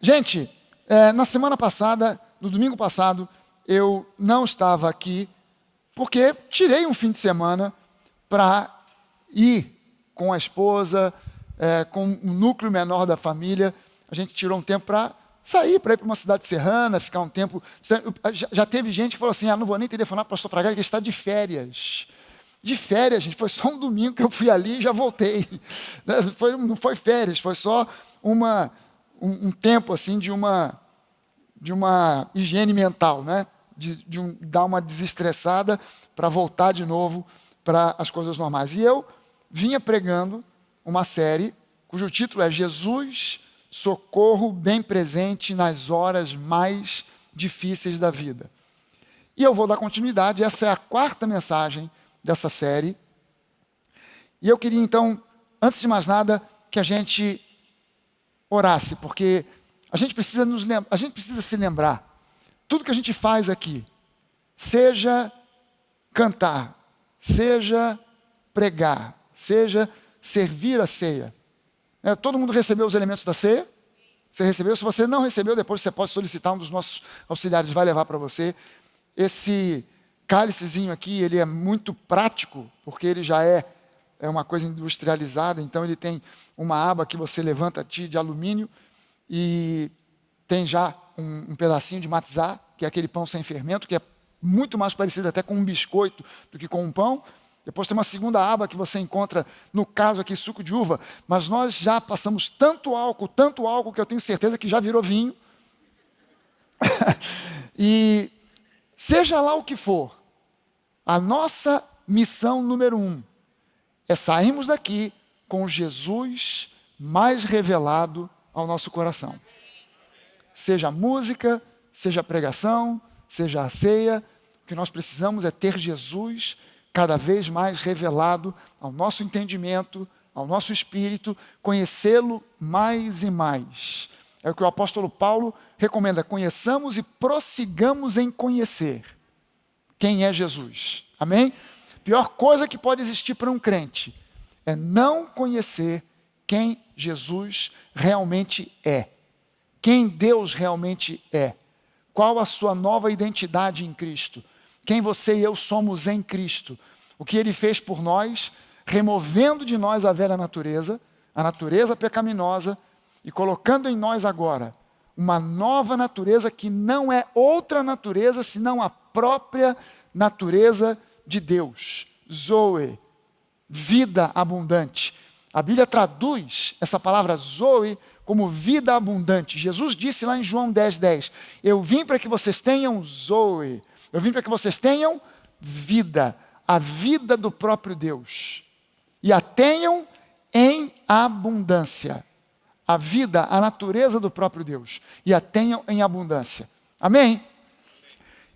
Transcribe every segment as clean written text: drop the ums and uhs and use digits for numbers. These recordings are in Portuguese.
Gente, na semana passada, no domingo passado, eu não estava aqui porque tirei um fim de semana para ir com a esposa, com um núcleo menor da família. A gente tirou um tempo para sair, para ir para uma cidade serrana, ficar um tempo. Já teve gente que falou assim: não vou nem telefonar para o pastor Fragari, que ele está de férias. De férias, gente, foi só um domingo que eu fui ali e já voltei. Não foi férias, foi só um tempo assim de uma higiene mental, né? Dar uma desestressada para voltar de novo para as coisas normais. E eu vinha pregando uma série cujo título é Jesus, socorro bem presente nas horas mais difíceis da vida. E eu vou dar continuidade, essa é a quarta mensagem dessa série. E eu queria então, antes de mais nada, que a gente orasse, porque a gente precisa se lembrar, tudo que a gente faz aqui, seja cantar, seja pregar, seja servir a ceia. Todo mundo recebeu os elementos da ceia? Você recebeu? Se você não recebeu, depois você pode solicitar, um dos nossos auxiliares vai levar para você. Esse cálicezinho aqui, ele é muito prático, porque ele já é uma coisa industrializada, então ele tem uma aba que você levanta de alumínio e tem já um pedacinho de matzá, que é aquele pão sem fermento, que é muito mais parecido até com um biscoito do que com um pão. Depois tem uma segunda aba que você encontra, no caso aqui, suco de uva, mas nós já passamos tanto álcool, que eu tenho certeza que já virou vinho. E seja lá o que for, a nossa missão número 1 é sairmos daqui com Jesus mais revelado ao nosso coração. Seja a música, seja a pregação, seja a ceia, o que nós precisamos é ter Jesus cada vez mais revelado ao nosso entendimento, ao nosso espírito, conhecê-lo mais e mais. É o que o apóstolo Paulo recomenda: conheçamos e prossigamos em conhecer quem é Jesus. Amém? Pior coisa que pode existir para um crente é não conhecer quem Jesus realmente é. Quem Deus realmente é. Qual a sua nova identidade em Cristo. Quem você e eu somos em Cristo. O que Ele fez por nós, removendo de nós a velha natureza, a natureza pecaminosa, e colocando em nós agora uma nova natureza que não é outra natureza, senão a própria natureza de Deus. Zoe, vida abundante. A Bíblia traduz essa palavra Zoe como vida abundante. Jesus disse lá em João 10:10, eu vim para que vocês tenham Zoe, eu vim para que vocês tenham vida, a vida do próprio Deus, e a tenham em abundância. A vida, a natureza do próprio Deus, e a tenham em abundância. Amém?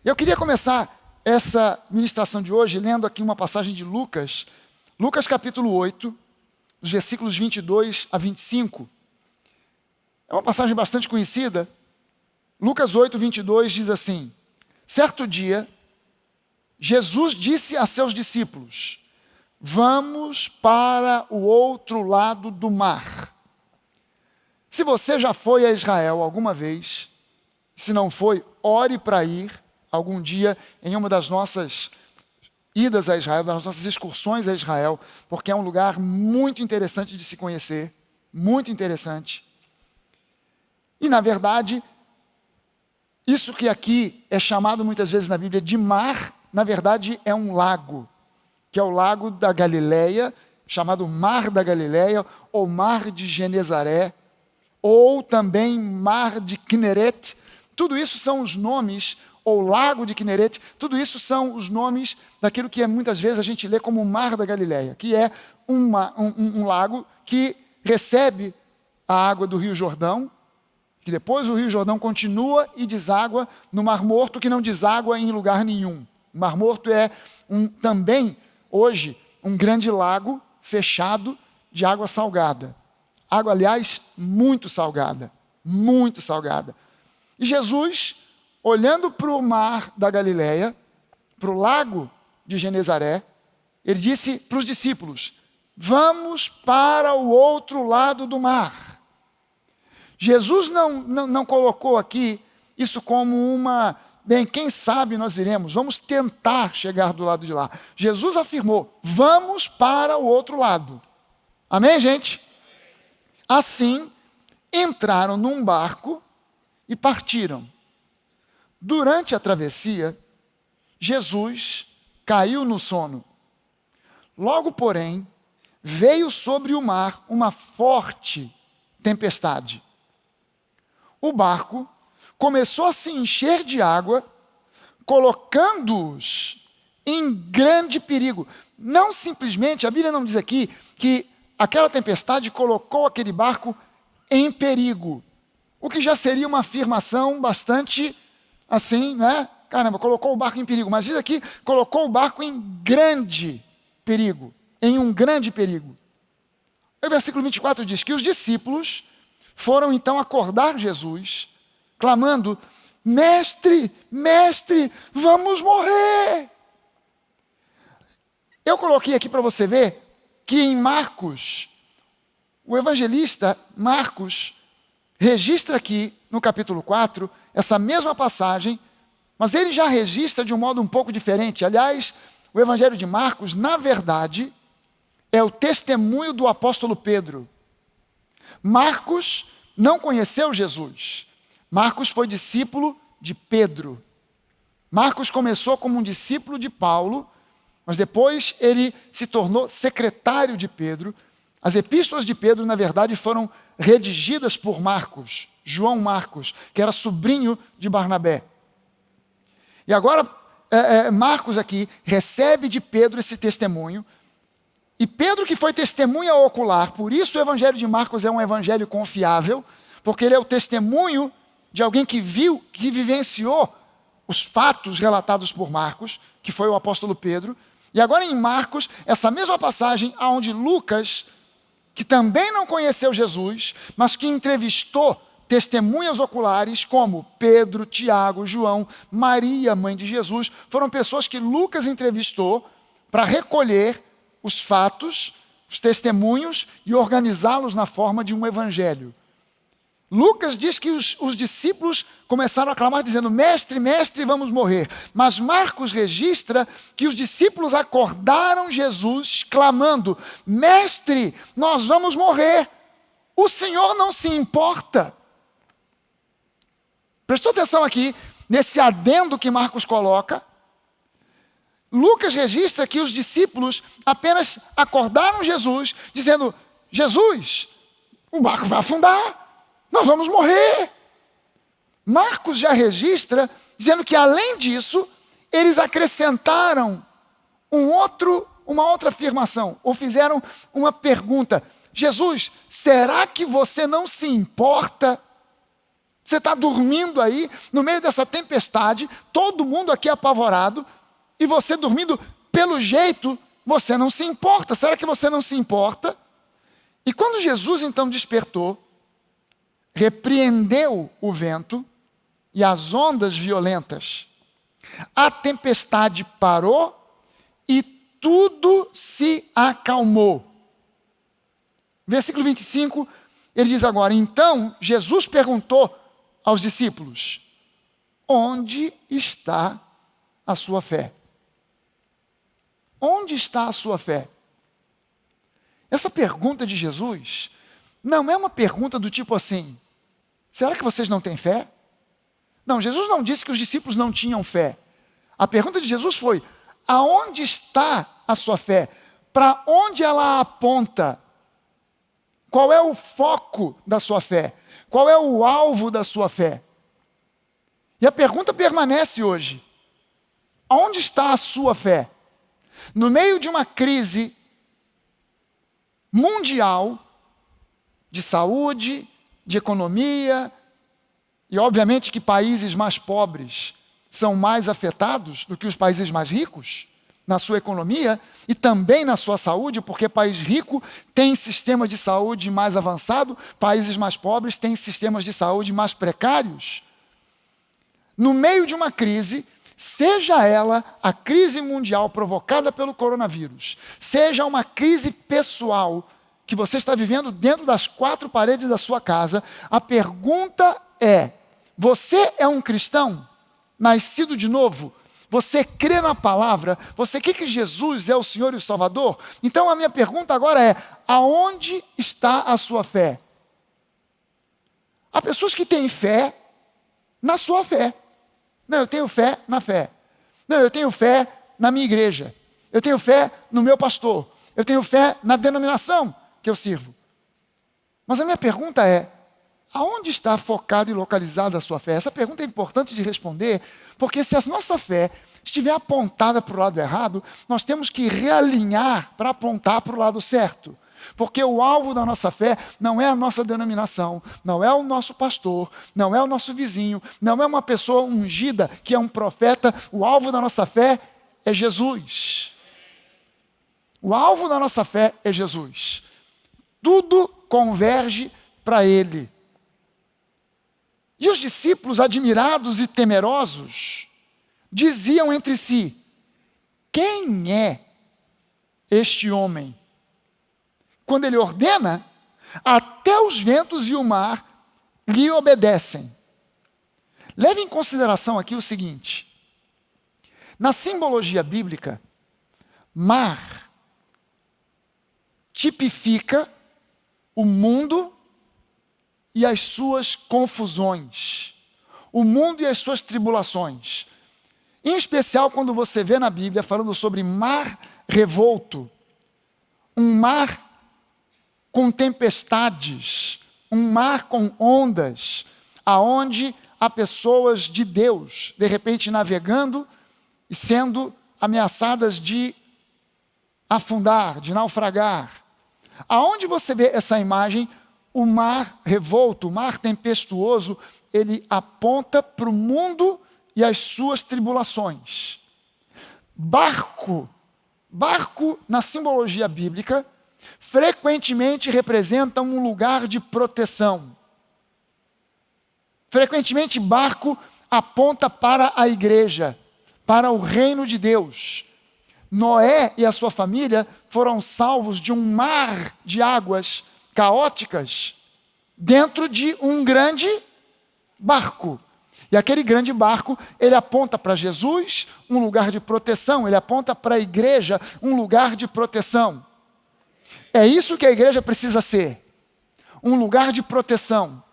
Eu queria começar essa ministração de hoje lendo aqui uma passagem de Lucas, Lucas capítulo 8, dos versículos 22 a 25. É uma passagem bastante conhecida. Lucas 8, 22 diz assim: certo dia, Jesus disse a seus discípulos: vamos para o outro lado do mar. Se você já foi a Israel alguma vez, se não foi, ore para ir algum dia em uma das nossas idas a Israel, das nossas excursões a Israel, porque é um lugar muito interessante de se conhecer, muito interessante. E, na verdade, isso que aqui é chamado muitas vezes na Bíblia de mar, na verdade é um lago, que é o lago da Galileia, chamado Mar da Galileia, ou Mar de Genezaré, ou também Mar de Quinerete. Tudo isso são os nomes, ou Lago de Quinerete, tudo isso são os nomes daquilo que muitas vezes a gente lê como Mar da Galileia, que é um lago que recebe a água do Rio Jordão, que depois o Rio Jordão continua e deságua no Mar Morto, que não deságua em lugar nenhum. O Mar Morto é também, hoje, um grande lago fechado de água salgada. Água, aliás, muito salgada, muito salgada. E Jesus, olhando para o mar da Galileia, para o lago de Genezaré, ele disse para os discípulos: vamos para o outro lado do mar. Jesus não colocou aqui isso como bem, quem sabe nós iremos, vamos tentar chegar do lado de lá. Jesus afirmou, vamos para o outro lado. Amém, gente? Assim, entraram num barco e partiram. Durante a travessia, Jesus caiu no sono. Logo, porém, veio sobre o mar uma forte tempestade. O barco começou a se encher de água, colocando-os em grande perigo. Não simplesmente, a Bíblia não diz aqui que aquela tempestade colocou aquele barco em perigo, o que já seria uma afirmação bastante assim, né? Caramba, colocou o barco em perigo. Mas diz aqui, colocou o barco em grande perigo, em um grande perigo. O versículo 24 diz que os discípulos foram então acordar Jesus, clamando, mestre, mestre, vamos morrer. Eu coloquei aqui para você ver que em Marcos, o evangelista Marcos registra aqui no capítulo 4, essa mesma passagem, mas ele já registra de um modo um pouco diferente. Aliás, o evangelho de Marcos, na verdade, é o testemunho do apóstolo Pedro. Marcos não conheceu Jesus. Marcos foi discípulo de Pedro. Marcos começou como um discípulo de Paulo, mas depois ele se tornou secretário de Pedro. As epístolas de Pedro, na verdade, foram redigidas por Marcos, João Marcos, que era sobrinho de Barnabé. E agora, Marcos aqui recebe de Pedro esse testemunho, e Pedro que foi testemunha ocular, por isso o evangelho de Marcos é um evangelho confiável, porque ele é o testemunho de alguém que viu, que vivenciou os fatos relatados por Marcos, que foi o apóstolo Pedro. E agora em Marcos, essa mesma passagem onde Lucas, que também não conheceu Jesus, mas que entrevistou testemunhas oculares como Pedro, Tiago, João, Maria, mãe de Jesus, foram pessoas que Lucas entrevistou para recolher os fatos, os testemunhos e organizá-los na forma de um evangelho. Lucas diz que os discípulos começaram a clamar dizendo, mestre, mestre, vamos morrer. Mas Marcos registra que os discípulos acordaram Jesus clamando, mestre, nós vamos morrer. O Senhor não se importa. Prestou atenção aqui, nesse adendo que Marcos coloca. Lucas registra que os discípulos apenas acordaram Jesus, dizendo, Jesus, o barco vai afundar. Nós vamos morrer. Marcos já registra, dizendo que além disso, eles acrescentaram uma outra afirmação, ou fizeram uma pergunta. Jesus, será que você não se importa? Você está dormindo aí, no meio dessa tempestade, todo mundo aqui apavorado, e você dormindo, pelo jeito, você não se importa. Será que você não se importa? E quando Jesus então despertou, repreendeu o vento e as ondas violentas, a tempestade parou e tudo se acalmou. Versículo 25, ele diz agora, então Jesus perguntou aos discípulos, onde está a sua fé? Onde está a sua fé? Essa pergunta de Jesus não é uma pergunta do tipo assim, será que vocês não têm fé? Não, Jesus não disse que os discípulos não tinham fé. A pergunta de Jesus foi, aonde está a sua fé? Para onde ela aponta? Qual é o foco da sua fé? Qual é o alvo da sua fé? E a pergunta permanece hoje. Aonde está a sua fé? No meio de uma crise mundial, de saúde, de economia, e obviamente que países mais pobres são mais afetados do que os países mais ricos na sua economia e também na sua saúde, porque país rico tem sistema de saúde mais avançado, países mais pobres têm sistemas de saúde mais precários. No meio de uma crise, seja ela a crise mundial provocada pelo coronavírus, seja uma crise pessoal que você está vivendo dentro das quatro paredes da sua casa, a pergunta é: você é um cristão? Nascido de novo? Você crê na palavra? Você crê que Jesus é o Senhor e o Salvador? Então a minha pergunta agora é: aonde está a sua fé? Há pessoas que têm fé na sua fé. Não, eu tenho fé na fé. Não, eu tenho fé na minha igreja. Eu tenho fé no meu pastor. Eu tenho fé na denominação que eu sirvo. Mas a minha pergunta é: aonde está focada e localizada a sua fé? Essa pergunta é importante de responder, porque se a nossa fé estiver apontada para o lado errado, nós temos que realinhar para apontar para o lado certo. Porque o alvo da nossa fé não é a nossa denominação, não é o nosso pastor, não é o nosso vizinho, não é uma pessoa ungida que é um profeta. O alvo da nossa fé é Jesus. O alvo da nossa fé é Jesus. Tudo converge para Ele. E os discípulos, admirados e temerosos, diziam entre si: quem é este homem? Quando ele ordena, até os ventos e o mar lhe obedecem. Leve em consideração aqui o seguinte: na simbologia bíblica, mar tipifica o mundo e as suas confusões, o mundo e as suas tribulações. Em especial quando você vê na Bíblia falando sobre mar revolto, um mar com tempestades, um mar com ondas, aonde há pessoas de Deus, de repente navegando e sendo ameaçadas de afundar, de naufragar. Aonde você vê essa imagem, o mar revolto, o mar tempestuoso, ele aponta para o mundo e as suas tribulações. Barco na simbologia bíblica, frequentemente representa um lugar de proteção. Frequentemente, barco aponta para a igreja, para o reino de Deus. Noé e a sua família foram salvos de um mar de águas caóticas dentro de um grande barco. E aquele grande barco, ele aponta para Jesus, um lugar de proteção. Ele aponta para a igreja, um lugar de proteção. É isso que a igreja precisa ser. Um lugar de proteção.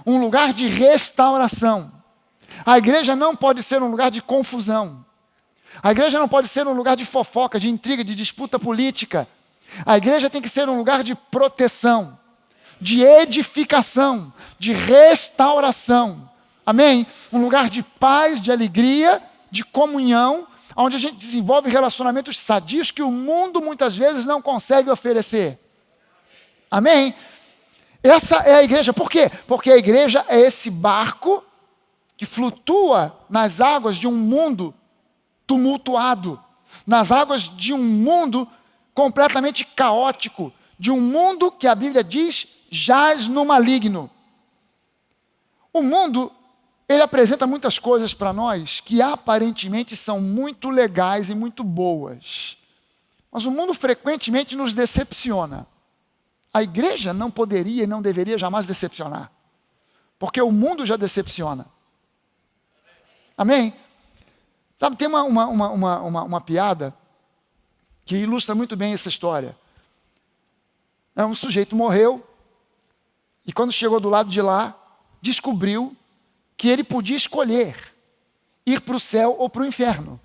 Um lugar de restauração. A igreja não pode ser um lugar de confusão. A igreja não pode ser um lugar de fofoca, de intriga, de disputa política. A igreja tem que ser um lugar de proteção, de edificação, de restauração. Amém? Um lugar de paz, de alegria, de comunhão, onde a gente desenvolve relacionamentos sadios que o mundo muitas vezes não consegue oferecer. Amém? Essa é a igreja. Por quê? Porque a igreja é esse barco que flutua nas águas de um mundo tumultuado, nas águas de um mundo completamente caótico, de um mundo que a Bíblia diz jaz no maligno. O mundo, ele apresenta muitas coisas para nós que aparentemente são muito legais e muito boas. Mas o mundo frequentemente nos decepciona. A igreja não poderia e não deveria jamais decepcionar, porque o mundo já decepciona. Amém? Sabe, tem uma piada que ilustra muito bem essa história. Um sujeito morreu e quando chegou do lado de lá, descobriu que ele podia escolher ir para o céu ou para o inferno.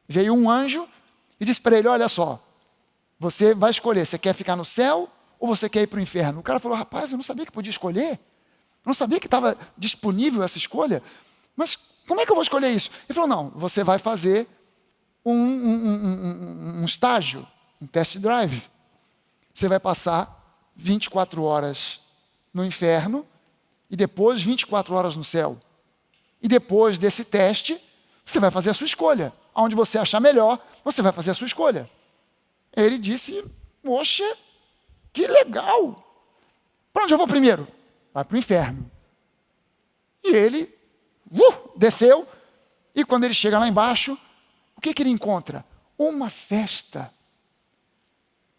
Veio um anjo e disse para ele: olha só, você vai escolher, você quer ficar no céu ou você quer ir para o inferno? O cara falou: rapaz, eu não sabia que podia escolher. Eu não sabia que estava disponível essa escolha. Mas como é que eu vou escolher isso? Ele falou: não, você vai fazer um estágio, um test drive. Você vai passar 24 horas no inferno e depois 24 horas no céu. E depois desse teste, você vai fazer a sua escolha. Onde você achar melhor, você vai fazer a sua escolha. Ele disse: poxa, que legal. Para onde eu vou primeiro? Vai para o inferno. E ele desceu, e quando ele chega lá embaixo, o que ele encontra? Uma festa.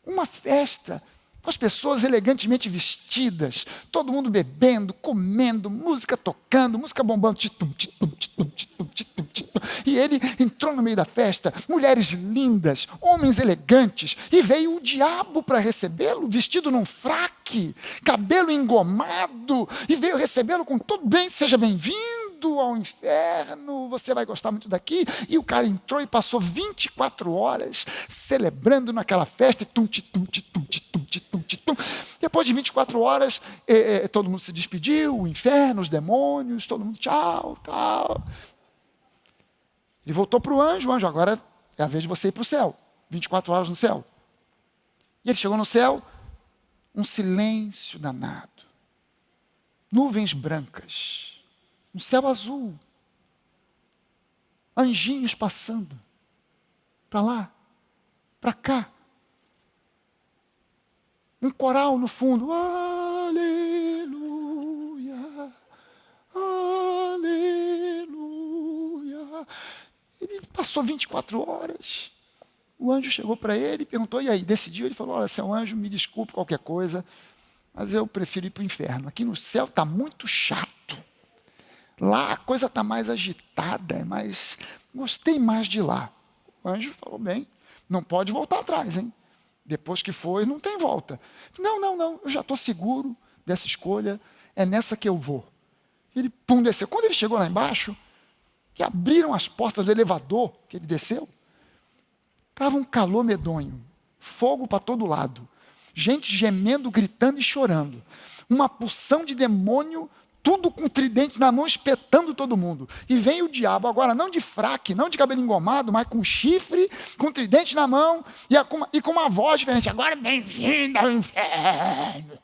Uma festa. com as pessoas elegantemente vestidas, todo mundo bebendo, comendo, música tocando, música bombando, titum, titum, titum, titum, titum, titum. E ele entrou no meio da festa, mulheres lindas, homens elegantes, e veio o diabo para recebê-lo, vestido num fraque, cabelo engomado, e veio recebê-lo com tudo bem, seja bem-vindo ao inferno, você vai gostar muito daqui. E o cara entrou e passou 24 horas celebrando naquela festa, tum, titum, titum, titum, titum, titum. Depois de 24 horas, todo mundo se despediu, o inferno, os demônios, todo mundo tchau, tal. Ele voltou para o anjo, agora é a vez de você ir para o céu. 24 horas no céu. E ele chegou no céu, um silêncio danado. Nuvens brancas. Um céu azul. Anjinhos passando. Para lá, para cá. Um coral no fundo. Aleluia, aleluia. Ele passou 24 horas. O anjo chegou para ele e perguntou, e aí, decidiu? Ele falou, olha, seu anjo, me desculpe qualquer coisa, mas eu prefiro ir para o inferno. Aqui no céu está muito chato. Lá a coisa está mais agitada, mas gostei mais de lá. O anjo falou, bem, não pode voltar atrás, hein? Depois que foi, não tem volta. Não, eu já estou seguro dessa escolha, é nessa que eu vou. Ele, pum, desceu. Quando ele chegou lá embaixo, que abriram as portas do elevador, que ele desceu, estava um calor medonho, fogo para todo lado, gente gemendo, gritando e chorando, uma porção de demônio, tudo com tridente na mão, espetando todo mundo. E vem o diabo agora, não de fraque, não de cabelo engomado, mas com chifre, com tridente na mão, e com uma voz diferente, agora bem-vindo ao inferno.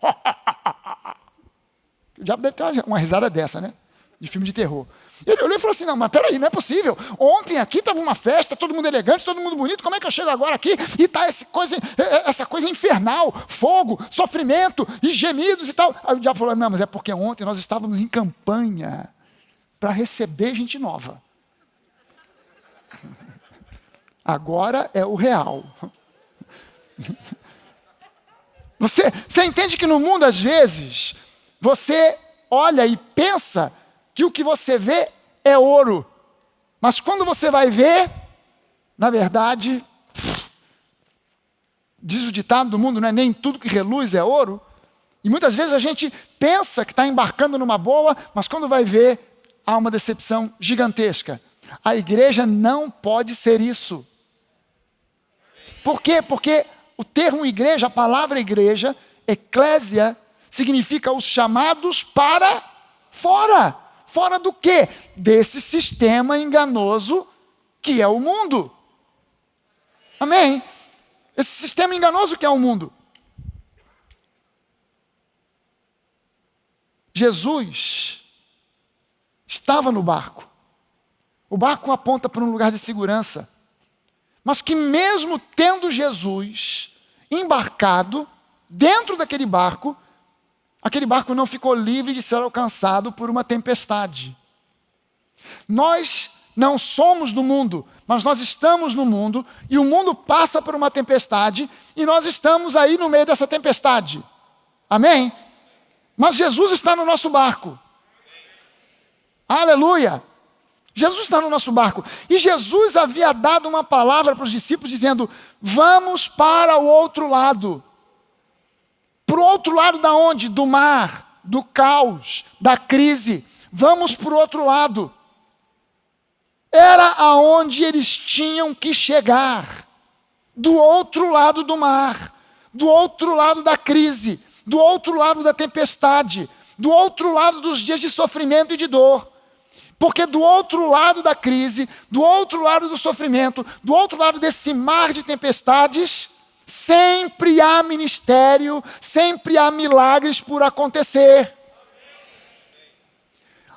O diabo deve ter uma risada dessa, né? De filme de terror. Ele olhou e falou assim, não, mas peraí, não é possível. Ontem aqui estava uma festa, todo mundo elegante, todo mundo bonito, como é que eu chego agora aqui e está essa coisa infernal, fogo, sofrimento e gemidos e tal. Aí o diabo falou, não, mas é porque ontem nós estávamos em campanha para receber gente nova. Agora é o real. Você entende que no mundo, às vezes, você olha e pensa que o que você vê é ouro. Mas quando você vai ver, na verdade, diz o ditado do mundo, não é nem tudo que reluz é ouro. E muitas vezes a gente pensa que está embarcando numa boa, mas quando vai ver, há uma decepção gigantesca. A igreja não pode ser isso. Por quê? Porque o termo igreja, a palavra igreja, eclésia, significa os chamados para fora. Fora do quê? Desse sistema enganoso que é o mundo. Amém? Esse sistema enganoso que é o mundo. Jesus estava no barco. O barco aponta para um lugar de segurança. Mas que mesmo tendo Jesus embarcado dentro daquele barco, aquele barco não ficou livre de ser alcançado por uma tempestade. Nós não somos do mundo, mas nós estamos no mundo, e o mundo passa por uma tempestade, e nós estamos aí no meio dessa tempestade. Amém? Mas Jesus está no nosso barco. Aleluia! Jesus está no nosso barco. E Jesus havia dado uma palavra para os discípulos, dizendo, vamos para o outro lado. Para o outro lado da onde? Do mar, do caos, da crise. Vamos para o outro lado. Era aonde eles tinham que chegar. Do outro lado do mar. Do outro lado da crise. Do outro lado da tempestade. Do outro lado dos dias de sofrimento e de dor. Porque do outro lado da crise, do outro lado do sofrimento, do outro lado desse mar de tempestades, sempre há ministério, sempre há milagres por acontecer.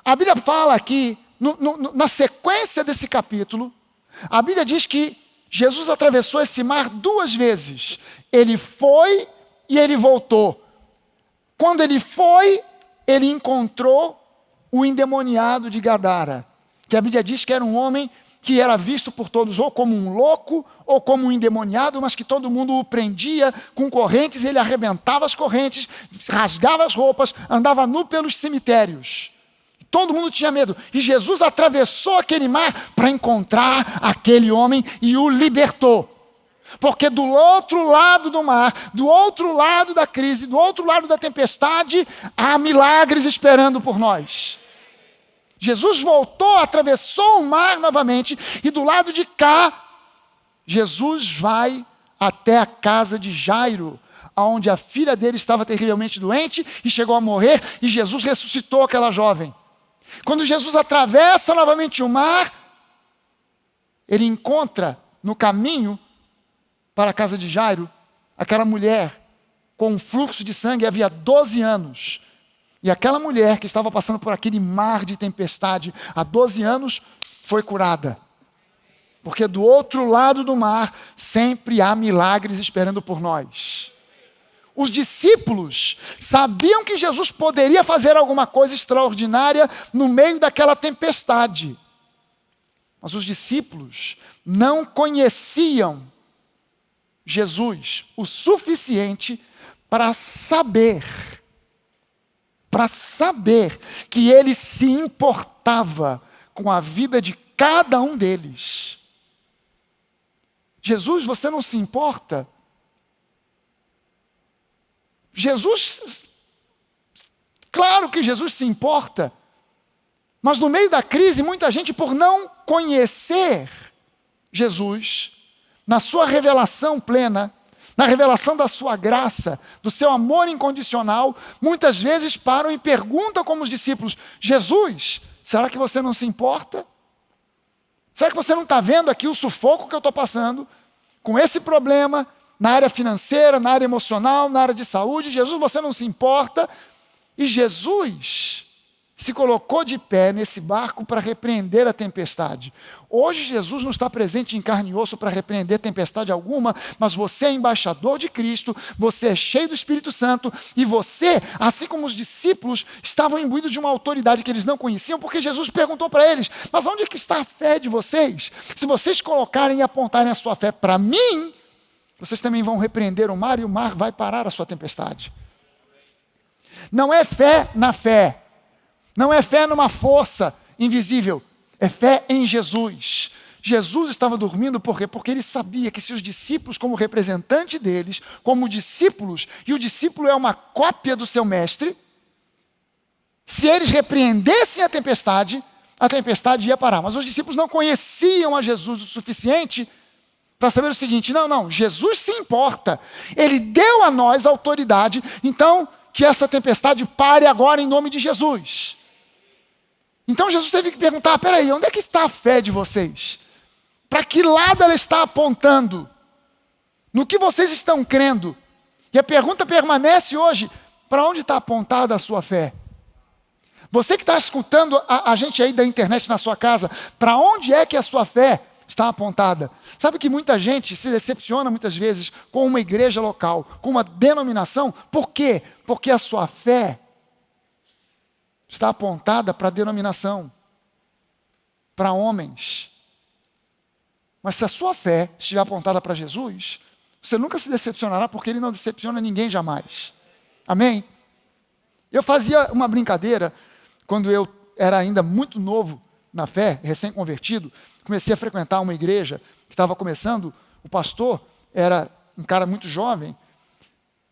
A Bíblia fala aqui, na sequência desse capítulo, a Bíblia diz que Jesus atravessou esse mar 2 vezes. Ele foi e ele voltou. Quando ele foi, ele encontrou o endemoniado de Gadara, que a Bíblia diz que era um homem que era visto por todos ou como um louco ou como um endemoniado, mas que todo mundo o prendia com correntes, ele arrebentava as correntes, rasgava as roupas, andava nu pelos cemitérios. Todo mundo tinha medo. E Jesus atravessou aquele mar para encontrar aquele homem e o libertou. Porque do outro lado do mar, do outro lado da crise, do outro lado da tempestade, há milagres esperando por nós. Jesus voltou, atravessou o mar novamente, e do lado de cá, Jesus vai até a casa de Jairo, onde a filha dele estava terrivelmente doente e chegou a morrer, e Jesus ressuscitou aquela jovem. Quando Jesus atravessa novamente o mar, ele encontra no caminho para a casa de Jairo aquela mulher com um fluxo de sangue havia 12 anos. E aquela mulher que estava passando por aquele mar de tempestade há 12 anos foi curada. Porque do outro lado do mar sempre há milagres esperando por nós. Os discípulos sabiam que Jesus poderia fazer alguma coisa extraordinária no meio daquela tempestade. Mas os discípulos não conheciam Jesus o suficiente para saber que ele se importava com a vida de cada um deles. Jesus, você não se importa? Jesus, claro que Jesus se importa, mas no meio da crise, muita gente, por não conhecer Jesus, na sua revelação plena, na revelação da sua graça, do seu amor incondicional, muitas vezes param e perguntam como os discípulos: Jesus, será que você não se importa? Será que você não está vendo aqui o sufoco que eu estou passando com esse problema na área financeira, na área emocional, na área de saúde? Jesus, você não se importa? E Jesus se colocou de pé nesse barco para repreender a tempestade. Hoje Jesus não está presente em carne e osso para repreender tempestade alguma, mas você é embaixador de Cristo, você é cheio do Espírito Santo, e você, assim como os discípulos, estavam imbuídos de uma autoridade que eles não conheciam, porque Jesus perguntou para eles: mas onde é que está a fé de vocês? Se vocês colocarem e apontarem a sua fé para mim, vocês também vão repreender o mar, e o mar vai parar a sua tempestade. Não é fé na fé. Não é fé numa força invisível, é fé em Jesus. Jesus estava dormindo por quê? Porque ele sabia que se os discípulos, como representante deles, como discípulos, e o discípulo é uma cópia do seu mestre, se eles repreendessem a tempestade ia parar. Mas os discípulos não conheciam a Jesus o suficiente para saber o seguinte: não, Jesus se importa, ele deu a nós autoridade, então que essa tempestade pare agora em nome de Jesus. Então Jesus teve que perguntar: peraí, onde é que está a fé de vocês? Para que lado ela está apontando? No que vocês estão crendo? E a pergunta permanece hoje: para onde está apontada a sua fé? Você que está escutando a gente aí da internet na sua casa, para onde é que a sua fé está apontada? Sabe que muita gente se decepciona muitas vezes com uma igreja local, com uma denominação. Por quê? Porque a sua fé está apontada para a denominação, para homens. Mas se a sua fé estiver apontada para Jesus, você nunca se decepcionará, porque ele não decepciona ninguém jamais. Amém? Eu fazia uma brincadeira, quando eu era ainda muito novo na fé, recém-convertido, comecei a frequentar uma igreja que estava começando, o pastor era um cara muito jovem,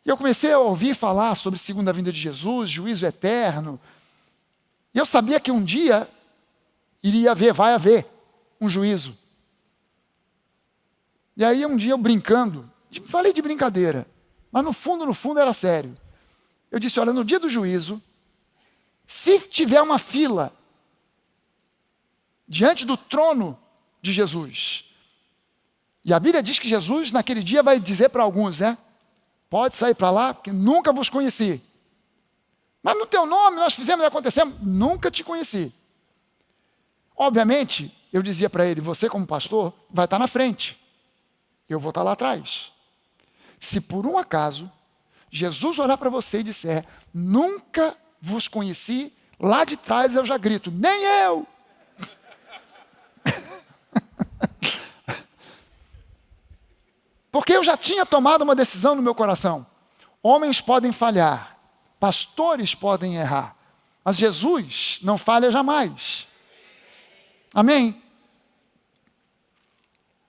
e eu comecei a ouvir falar sobre a segunda vinda de Jesus, juízo eterno. E eu sabia que um dia vai haver um juízo. E aí um dia eu brincando, falei de brincadeira, mas no fundo era sério. Eu disse: olha, no dia do juízo, se tiver uma fila diante do trono de Jesus, e a Bíblia diz que Jesus naquele dia vai dizer para alguns, pode sair para lá, porque nunca vos conheci. Mas no teu nome nós fizemos e acontecemos, nunca te conheci. Obviamente, eu dizia para ele: você como pastor vai estar na frente, eu vou estar lá atrás. Se por um acaso Jesus olhar para você e disser: nunca vos conheci, lá de trás eu já grito: nem eu. Porque eu já tinha tomado uma decisão no meu coração. Homens podem falhar, pastores podem errar, mas Jesus não falha jamais. Amém?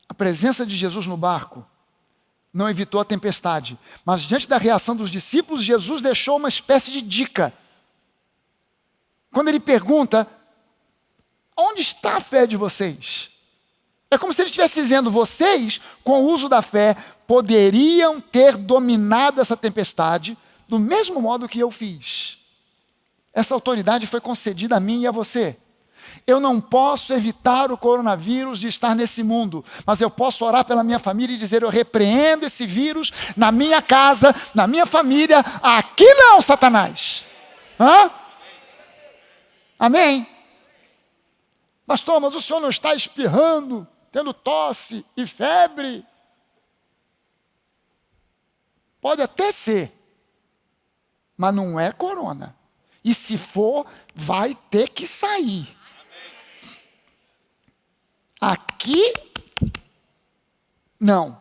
A presença de Jesus no barco não evitou a tempestade, mas diante da reação dos discípulos, Jesus deixou uma espécie de dica. Quando ele pergunta, onde está a fé de vocês? É como se ele estivesse dizendo, vocês, com o uso da fé, poderiam ter dominado essa tempestade do mesmo modo que eu fiz. Essa autoridade foi concedida a mim e a você. Eu não posso evitar o coronavírus de estar nesse mundo, mas eu posso orar pela minha família e dizer, eu repreendo esse vírus na minha casa, na minha família, aqui não, Satanás. Hã? Amém? Pastor, mas o senhor não está espirrando, tendo tosse e febre? Pode até ser, mas não é corona. E se for, vai ter que sair. Aqui, não.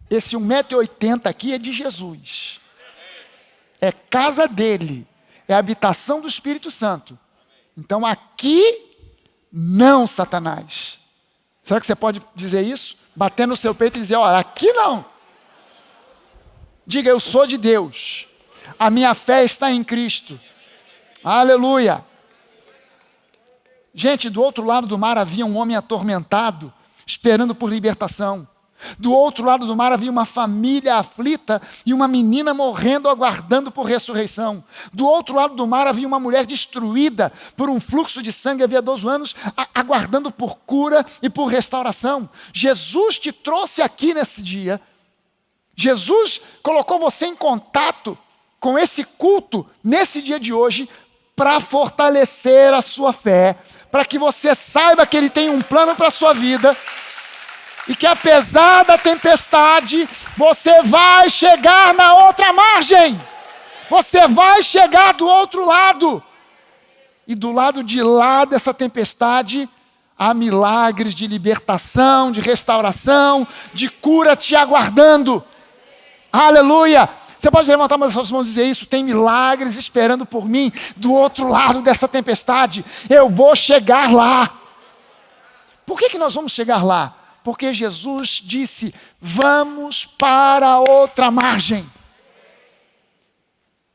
Esse 1,80 m aqui é de Jesus. É casa dele. É a habitação do Espírito Santo. Então aqui, não, Satanás. Será que você pode dizer isso? Bater no seu peito e dizer, olha, aqui não. Diga, eu sou de Deus. A minha fé está em Cristo. Aleluia. Gente, do outro lado do mar havia um homem atormentado, esperando por libertação. Do outro lado do mar havia uma família aflita e uma menina morrendo, aguardando por ressurreição. Do outro lado do mar havia uma mulher destruída por um fluxo de sangue havia 12 anos, aguardando por cura e por restauração. Jesus te trouxe aqui nesse dia. Jesus colocou você em contato com esse culto nesse dia de hoje para fortalecer a sua fé, para que você saiba que Ele tem um plano para a sua vida e que apesar da tempestade, você vai chegar na outra margem. Você vai chegar do outro lado. E do lado de lá dessa tempestade, há milagres de libertação, de restauração, de cura te aguardando. Aleluia! Você pode levantar as suas mãos e dizer isso, tem milagres esperando por mim do outro lado dessa tempestade. Eu vou chegar lá. Por que nós vamos chegar lá? Porque Jesus disse, vamos para outra margem.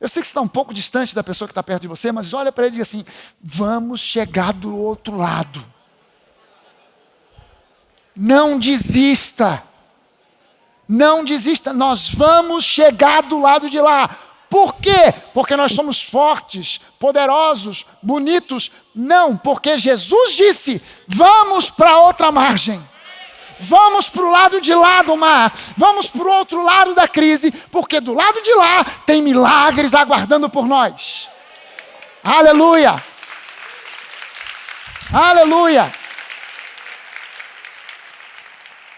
Eu sei que você está um pouco distante da pessoa que está perto de você, mas olha para ele e diz assim, vamos chegar do outro lado. Não desista. Não desista, nós vamos chegar do lado de lá. Por quê? Porque nós somos fortes, poderosos, bonitos? Não, porque Jesus disse, vamos para outra margem. Vamos para o lado de lá do mar, vamos para o outro lado da crise, porque do lado de lá tem milagres aguardando por nós. Aleluia! Aleluia!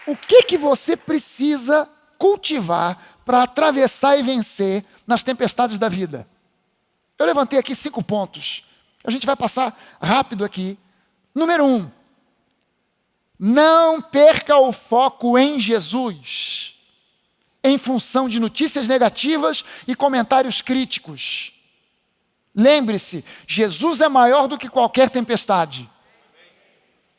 O que você precisa cultivar para atravessar e vencer nas tempestades da vida? Eu levantei aqui 5 pontos. A gente vai passar rápido aqui. Número 1. Não perca o foco em Jesus, em função de notícias negativas e comentários críticos. Lembre-se, Jesus é maior do que qualquer tempestade.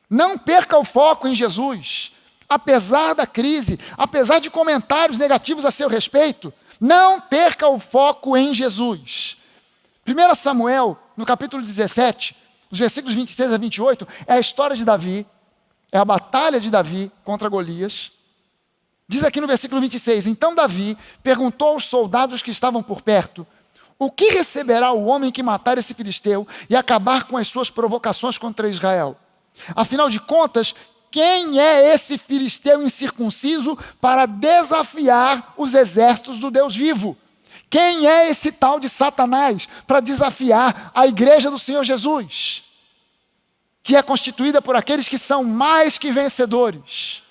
Não perca o foco em Jesus. Apesar da crise, apesar de comentários negativos a seu respeito, não perca o foco em Jesus. 1 Samuel, no capítulo 17, os versículos 26 a 28, é a história de Davi, é a batalha de Davi contra Golias. Diz aqui no versículo 26, então Davi perguntou aos soldados que estavam por perto, o que receberá o homem que matar esse filisteu e acabar com as suas provocações contra Israel? Afinal de contas, quem é esse filisteu incircunciso para desafiar os exércitos do Deus vivo? Quem é esse tal de Satanás para desafiar a igreja do Senhor Jesus? Que é constituída por aqueles que são mais que vencedores.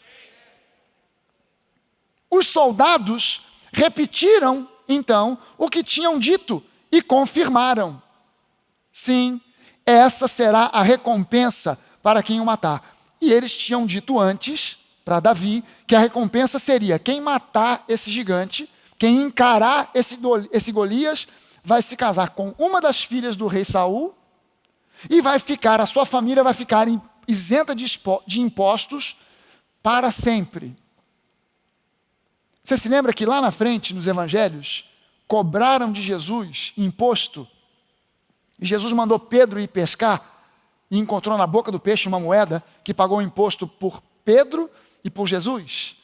Os soldados repetiram, então, o que tinham dito e confirmaram. Sim, essa será a recompensa para quem o matar. E eles tinham dito antes, para Davi, que a recompensa seria quem matar esse gigante, quem encarar esse Golias, vai se casar com uma das filhas do rei Saul e a sua família vai ficar isenta de impostos para sempre. Você se lembra que lá na frente, nos evangelhos, cobraram de Jesus imposto? E Jesus mandou Pedro ir pescar e encontrou na boca do peixe uma moeda que pagou o imposto por Pedro e por Jesus.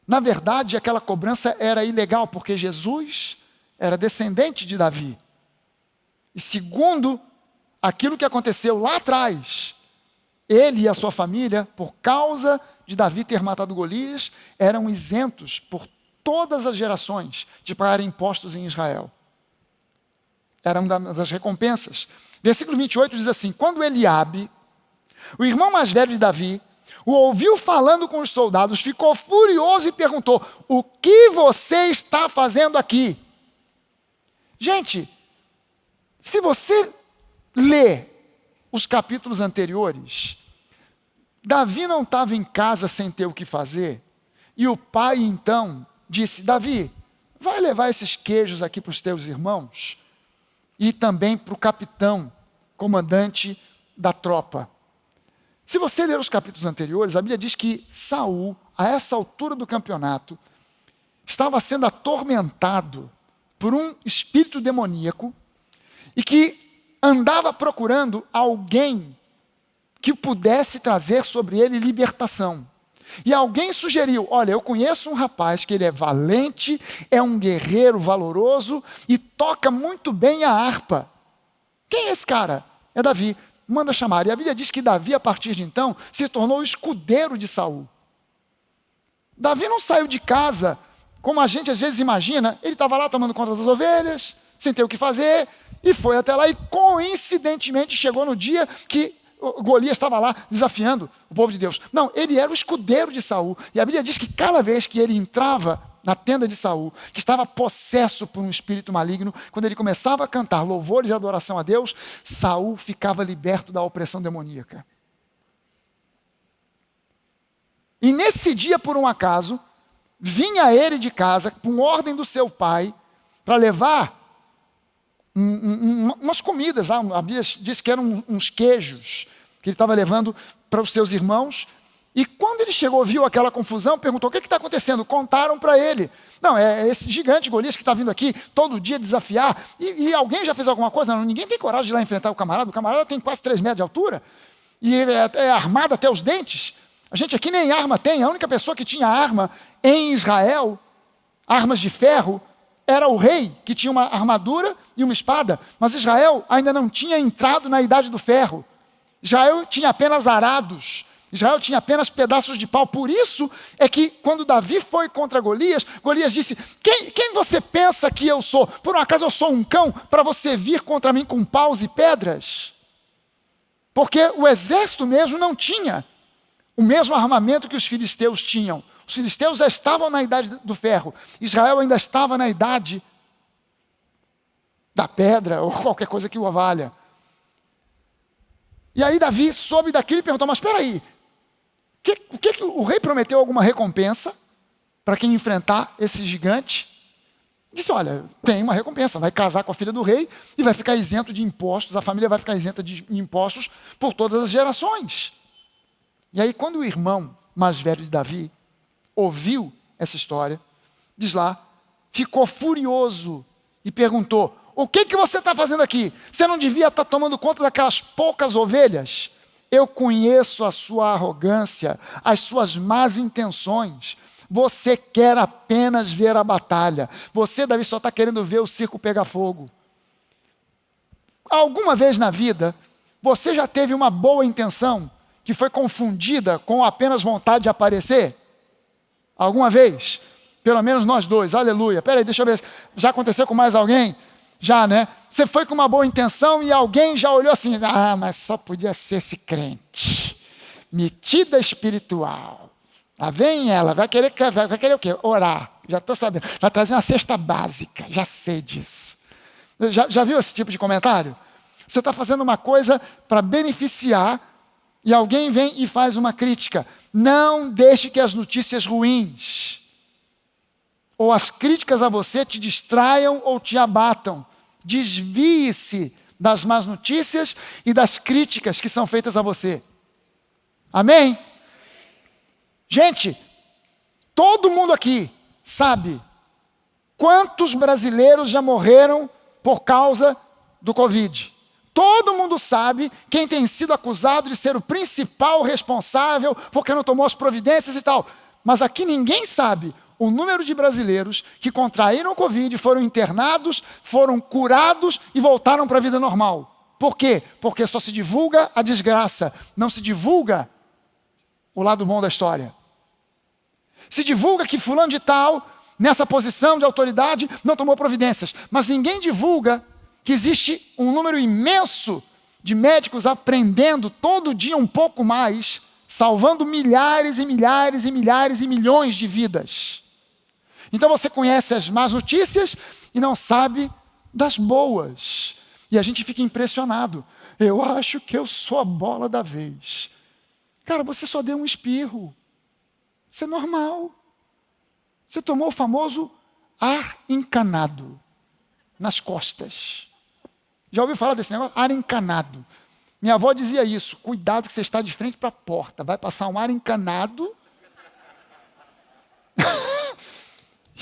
Na verdade, aquela cobrança era ilegal, porque Jesus era descendente de Davi. E segundo aquilo que aconteceu lá atrás, ele e a sua família, por causa de Davi ter matado Golias, eram isentos por todas as gerações de pagar impostos em Israel. Era uma das recompensas. Versículo 28 diz assim: quando Eliabe, o irmão mais velho de Davi, o ouviu falando com os soldados, ficou furioso e perguntou: o que você está fazendo aqui? Gente, se você lê os capítulos anteriores, Davi não estava em casa sem ter o que fazer, e o pai então disse: Davi, vai levar esses queijos aqui para os teus irmãos, e também para o capitão, comandante da tropa. Se você ler os capítulos anteriores, a Bíblia diz que Saul, a essa altura do campeonato, estava sendo atormentado por um espírito demoníaco e que andava procurando alguém que pudesse trazer sobre ele libertação. E alguém sugeriu: olha, eu conheço um rapaz que ele é valente, é um guerreiro valoroso e toca muito bem a harpa. Quem é esse cara? É Davi. Manda chamar. E a Bíblia diz que Davi, a partir de então, se tornou o escudeiro de Saul. Davi não saiu de casa, como a gente às vezes imagina. Ele estava lá tomando conta das ovelhas, sem ter o que fazer, e foi até lá e coincidentemente chegou no dia que Golias estava lá desafiando o povo de Deus. Não, ele era o escudeiro de Saul. E a Bíblia diz que cada vez que ele entrava na tenda de Saul, que estava possesso por um espírito maligno, quando ele começava a cantar louvores e adoração a Deus, Saul ficava liberto da opressão demoníaca. E nesse dia, por um acaso, vinha ele de casa, com ordem do seu pai, para levar umas comidas lá. A Bíblia diz que eram uns queijos que ele estava levando para os seus irmãos. E quando ele chegou, viu aquela confusão, perguntou: o que está acontecendo? Contaram para ele: não, é esse gigante Golias que está vindo aqui todo dia desafiar. E alguém já fez alguma coisa? Não, ninguém tem coragem de ir lá enfrentar o camarada. O camarada tem quase 3 metros de altura e é armado até os dentes. A gente aqui nem arma tem. A única pessoa que tinha arma em Israel, armas de ferro, era o rei, que tinha uma armadura e uma espada. Mas Israel ainda não tinha entrado na idade do ferro. Israel tinha apenas arados. Israel tinha apenas pedaços de pau. Por isso é que quando Davi foi contra Golias, Golias disse: quem você pensa que eu sou? Por um acaso eu sou um cão para você vir contra mim com paus e pedras? Porque o exército mesmo não tinha o mesmo armamento que os filisteus tinham. Os filisteus já estavam na idade do ferro. Israel ainda estava na idade da pedra ou qualquer coisa que o valha. E aí Davi soube daquilo e perguntou: mas espera aí, o rei prometeu alguma recompensa para quem enfrentar esse gigante? Disse: olha, tem uma recompensa, vai casar com a filha do rei e vai ficar isento de impostos, a família vai ficar isenta de impostos por todas as gerações. E aí quando o irmão mais velho de Davi ouviu essa história, diz lá, ficou furioso e perguntou: o que você está fazendo aqui? Você não devia estar tomando conta daquelas poucas ovelhas? Eu conheço a sua arrogância, as suas más intenções. Você quer apenas ver a batalha. Você, Davi, só está querendo ver o circo pegar fogo. Alguma vez na vida, você já teve uma boa intenção que foi confundida com apenas vontade de aparecer? Alguma vez? Pelo menos nós dois, aleluia. Peraí, deixa eu ver, já aconteceu com mais alguém? Já, né? Você foi com uma boa intenção e alguém já olhou assim: ah, mas só podia ser esse crente, metida espiritual. Lá vem ela, vai querer o quê? Orar, já estou sabendo. Vai trazer uma cesta básica, já sei disso. Já viu esse tipo de comentário? Você está fazendo uma coisa para beneficiar e alguém vem e faz uma crítica, não deixe que as notícias ruins ou as críticas a você te distraiam ou te abatam. Desvie-se das más notícias e das críticas que são feitas a você. Amém? Gente, todo mundo aqui sabe quantos brasileiros já morreram por causa do Covid. Todo mundo sabe quem tem sido acusado de ser o principal responsável porque não tomou as providências e tal. Mas aqui ninguém sabe o número de brasileiros que contraíram o Covid, foram internados, foram curados e voltaram para a vida normal. Por quê? Porque só se divulga a desgraça, não se divulga o lado bom da história. Se divulga que fulano de tal, nessa posição de autoridade, não tomou providências. Mas ninguém divulga que existe um número imenso de médicos aprendendo todo dia um pouco mais, salvando milhares e milhares e milhares e milhões de vidas. Então você conhece as más notícias e não sabe das boas. E a gente fica impressionado. Eu acho que eu sou a bola da vez. Cara, você só deu um espirro. Isso é normal. Você tomou o famoso ar encanado nas costas. Já ouviu falar desse negócio? Ar encanado. Minha avó dizia isso. Cuidado que você está de frente para a porta. Vai passar um ar encanado.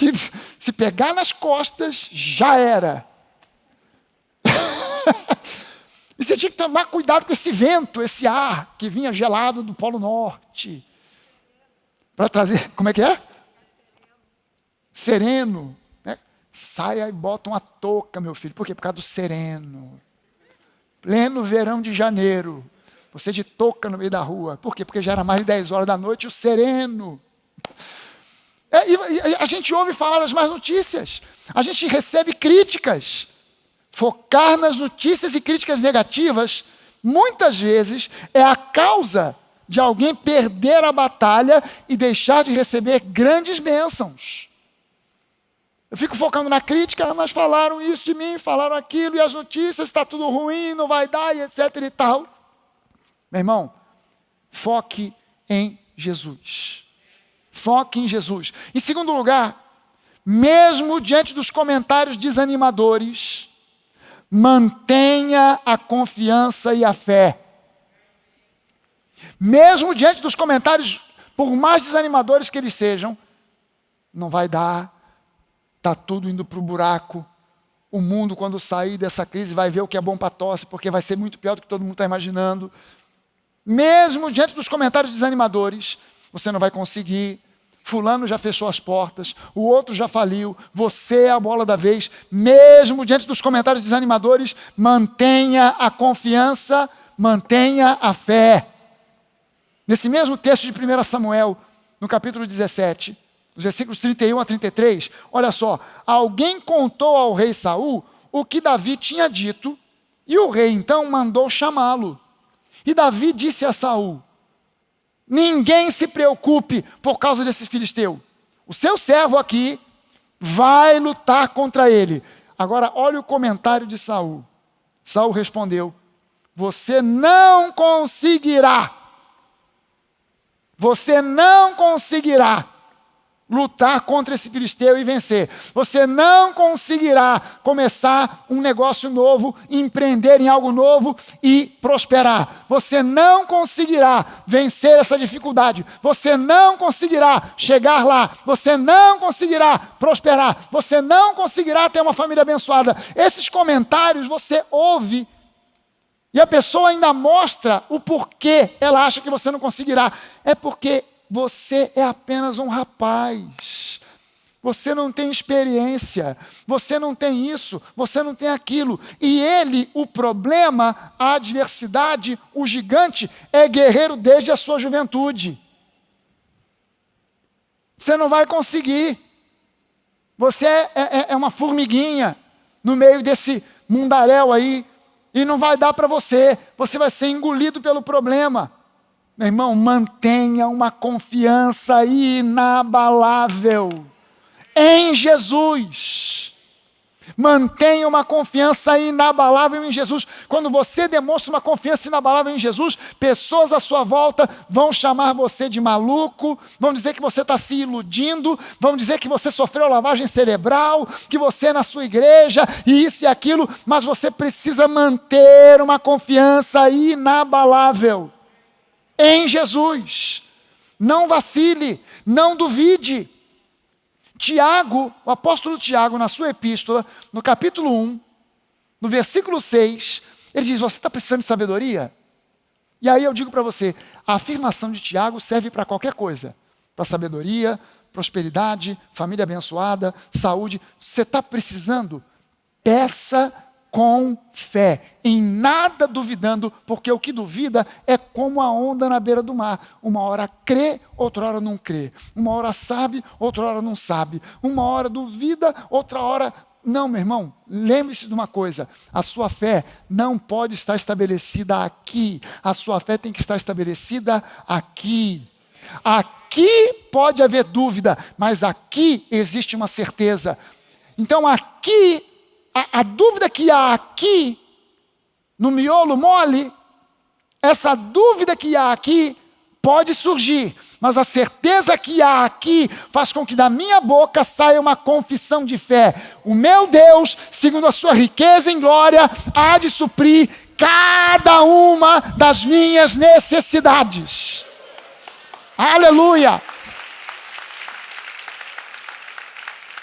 E se pegar nas costas, já era. E você tinha que tomar cuidado com esse vento, esse ar que vinha gelado do Polo Norte. Para trazer, como é que é? Sereno. Né? Saia e bota uma touca, meu filho. Por quê? Por causa do sereno. Pleno verão de janeiro. Você de touca no meio da rua. Por quê? Porque já era mais de 10 horas da noite, o sereno. E a gente ouve falar das más notícias. A gente recebe críticas. Focar nas notícias e críticas negativas, muitas vezes, é a causa de alguém perder a batalha e deixar de receber grandes bênçãos. Eu fico focando na crítica, mas falaram isso de mim, falaram aquilo, e as notícias, está tudo ruim, não vai dar, e etc e tal. Meu irmão, foque em Jesus. Foque em Jesus. Em segundo lugar, mesmo diante dos comentários desanimadores, mantenha a confiança e a fé. Mesmo diante dos comentários, por mais desanimadores que eles sejam, não vai dar, está tudo indo para o buraco. O mundo, quando sair dessa crise, vai ver o que é bom para tosse, porque vai ser muito pior do que todo mundo está imaginando. Mesmo diante dos comentários desanimadores, você não vai conseguir. Fulano já fechou as portas, o outro já faliu, você é a bola da vez. Mesmo diante dos comentários desanimadores, mantenha a confiança, mantenha a fé. Nesse mesmo texto de 1 Samuel, no capítulo 17, os versículos 31 a 33, olha só, alguém contou ao rei Saul o que Davi tinha dito, e o rei então mandou chamá-lo. E Davi disse a Saul: ninguém se preocupe por causa desse filisteu. O seu servo aqui vai lutar contra ele. Agora, olha o comentário de Saul. Saul respondeu: você não conseguirá. Você não conseguirá lutar contra esse filisteu e vencer. Você não conseguirá começar um negócio novo, empreender em algo novo e prosperar. Você não conseguirá vencer essa dificuldade. Você não conseguirá chegar lá. Você não conseguirá prosperar. Você não conseguirá ter uma família abençoada. Esses comentários você ouve e a pessoa ainda mostra o porquê ela acha que você não conseguirá. É porque você é apenas um rapaz. Você não tem experiência. Você não tem isso. Você não tem aquilo. E ele, o problema, a adversidade, o gigante, é guerreiro desde a sua juventude. Você não vai conseguir. Você é uma formiguinha no meio desse mundaréu aí. E não vai dar para você. Você vai ser engolido pelo problema. Meu irmão, mantenha uma confiança inabalável em Jesus. Mantenha uma confiança inabalável em Jesus. Quando você demonstra uma confiança inabalável em Jesus, pessoas à sua volta vão chamar você de maluco, vão dizer que você está se iludindo, vão dizer que você sofreu lavagem cerebral, que você é na sua igreja, e isso e aquilo, mas você precisa manter uma confiança inabalável em Jesus. Não vacile, não duvide. Tiago, o apóstolo Tiago, na sua epístola, no capítulo 1, no versículo 6, ele diz: você está precisando de sabedoria? E aí eu digo para você, a afirmação de Tiago serve para qualquer coisa. Para sabedoria, prosperidade, família abençoada, saúde. Você está precisando? Peça com fé, em nada duvidando, porque o que duvida é como a onda na beira do mar. Uma hora crê, outra hora não crê. Uma hora sabe, outra hora não sabe. Uma hora duvida, outra hora... Não, meu irmão, lembre-se de uma coisa, a sua fé não pode estar estabelecida aqui, a sua fé tem que estar estabelecida aqui. Aqui pode haver dúvida, mas aqui existe uma certeza. Então aqui, a dúvida que há aqui, no miolo mole, essa dúvida que há aqui pode surgir, mas a certeza que há aqui faz com que da minha boca saia uma confissão de fé. O meu Deus, segundo a sua riqueza em glória, há de suprir cada uma das minhas necessidades. Aleluia!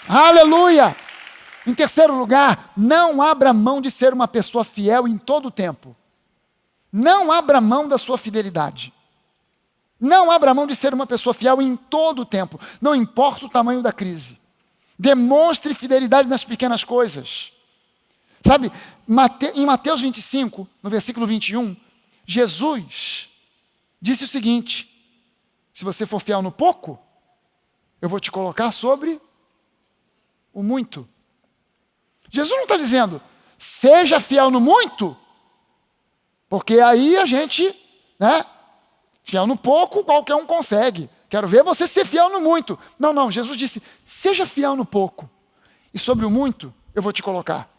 Aleluia! Em terceiro lugar, não abra mão de ser uma pessoa fiel em todo o tempo. Não abra mão da sua fidelidade. Não abra mão de ser uma pessoa fiel em todo o tempo, não importa o tamanho da crise. Demonstre fidelidade nas pequenas coisas. Sabe, em Mateus 25, no versículo 21, Jesus disse o seguinte: se você for fiel no pouco, eu vou te colocar sobre o muito. Jesus não está dizendo, seja fiel no muito, porque aí a gente, fiel no pouco, qualquer um consegue. Quero ver você ser fiel no muito. Não, não, Jesus disse, seja fiel no pouco, e sobre o muito eu vou te colocar.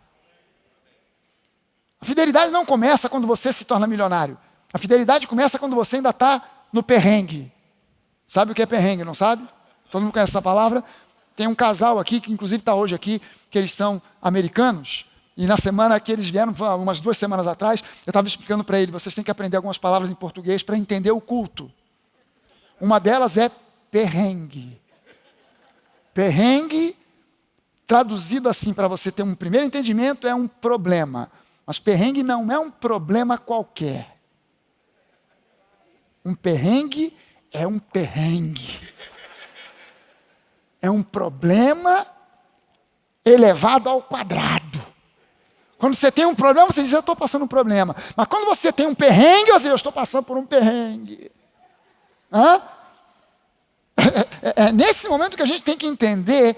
A fidelidade não começa quando você se torna milionário. A fidelidade começa quando você ainda está no perrengue. Sabe o que é perrengue, não sabe? Todo mundo conhece essa palavra? Tem um casal aqui, que inclusive está hoje aqui, que eles são americanos, e na semana que eles vieram, umas 2 semanas atrás, eu estava explicando para ele, vocês têm que aprender algumas palavras em português para entender o culto. Uma delas é perrengue. Perrengue, traduzido assim para você ter um primeiro entendimento, é um problema. Mas perrengue não é um problema qualquer. Um perrengue é um perrengue. É um problema elevado ao quadrado. Quando você tem um problema, você diz, eu estou passando um problema. Mas quando você tem um perrengue, você diz, eu estou passando por um perrengue. É nesse momento que a gente tem que entender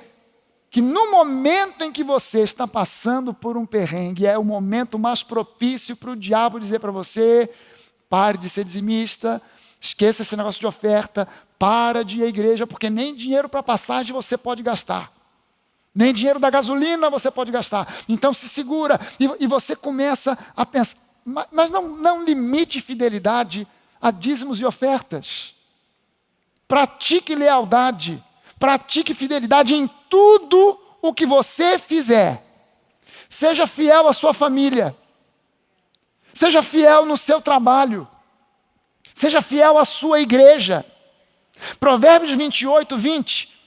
que no momento em que você está passando por um perrengue, é o momento mais propício para o diabo dizer para você, pare de ser dizimista, esqueça esse negócio de oferta, para de ir à igreja, porque nem dinheiro para passagem você pode gastar. Nem dinheiro da gasolina você pode gastar. Então se segura e você começa a pensar. Mas não limite fidelidade a dízimos e ofertas. Pratique lealdade. Pratique fidelidade em tudo o que você fizer. Seja fiel à sua família. Seja fiel no seu trabalho. Seja fiel à sua igreja. Provérbios 28, 20.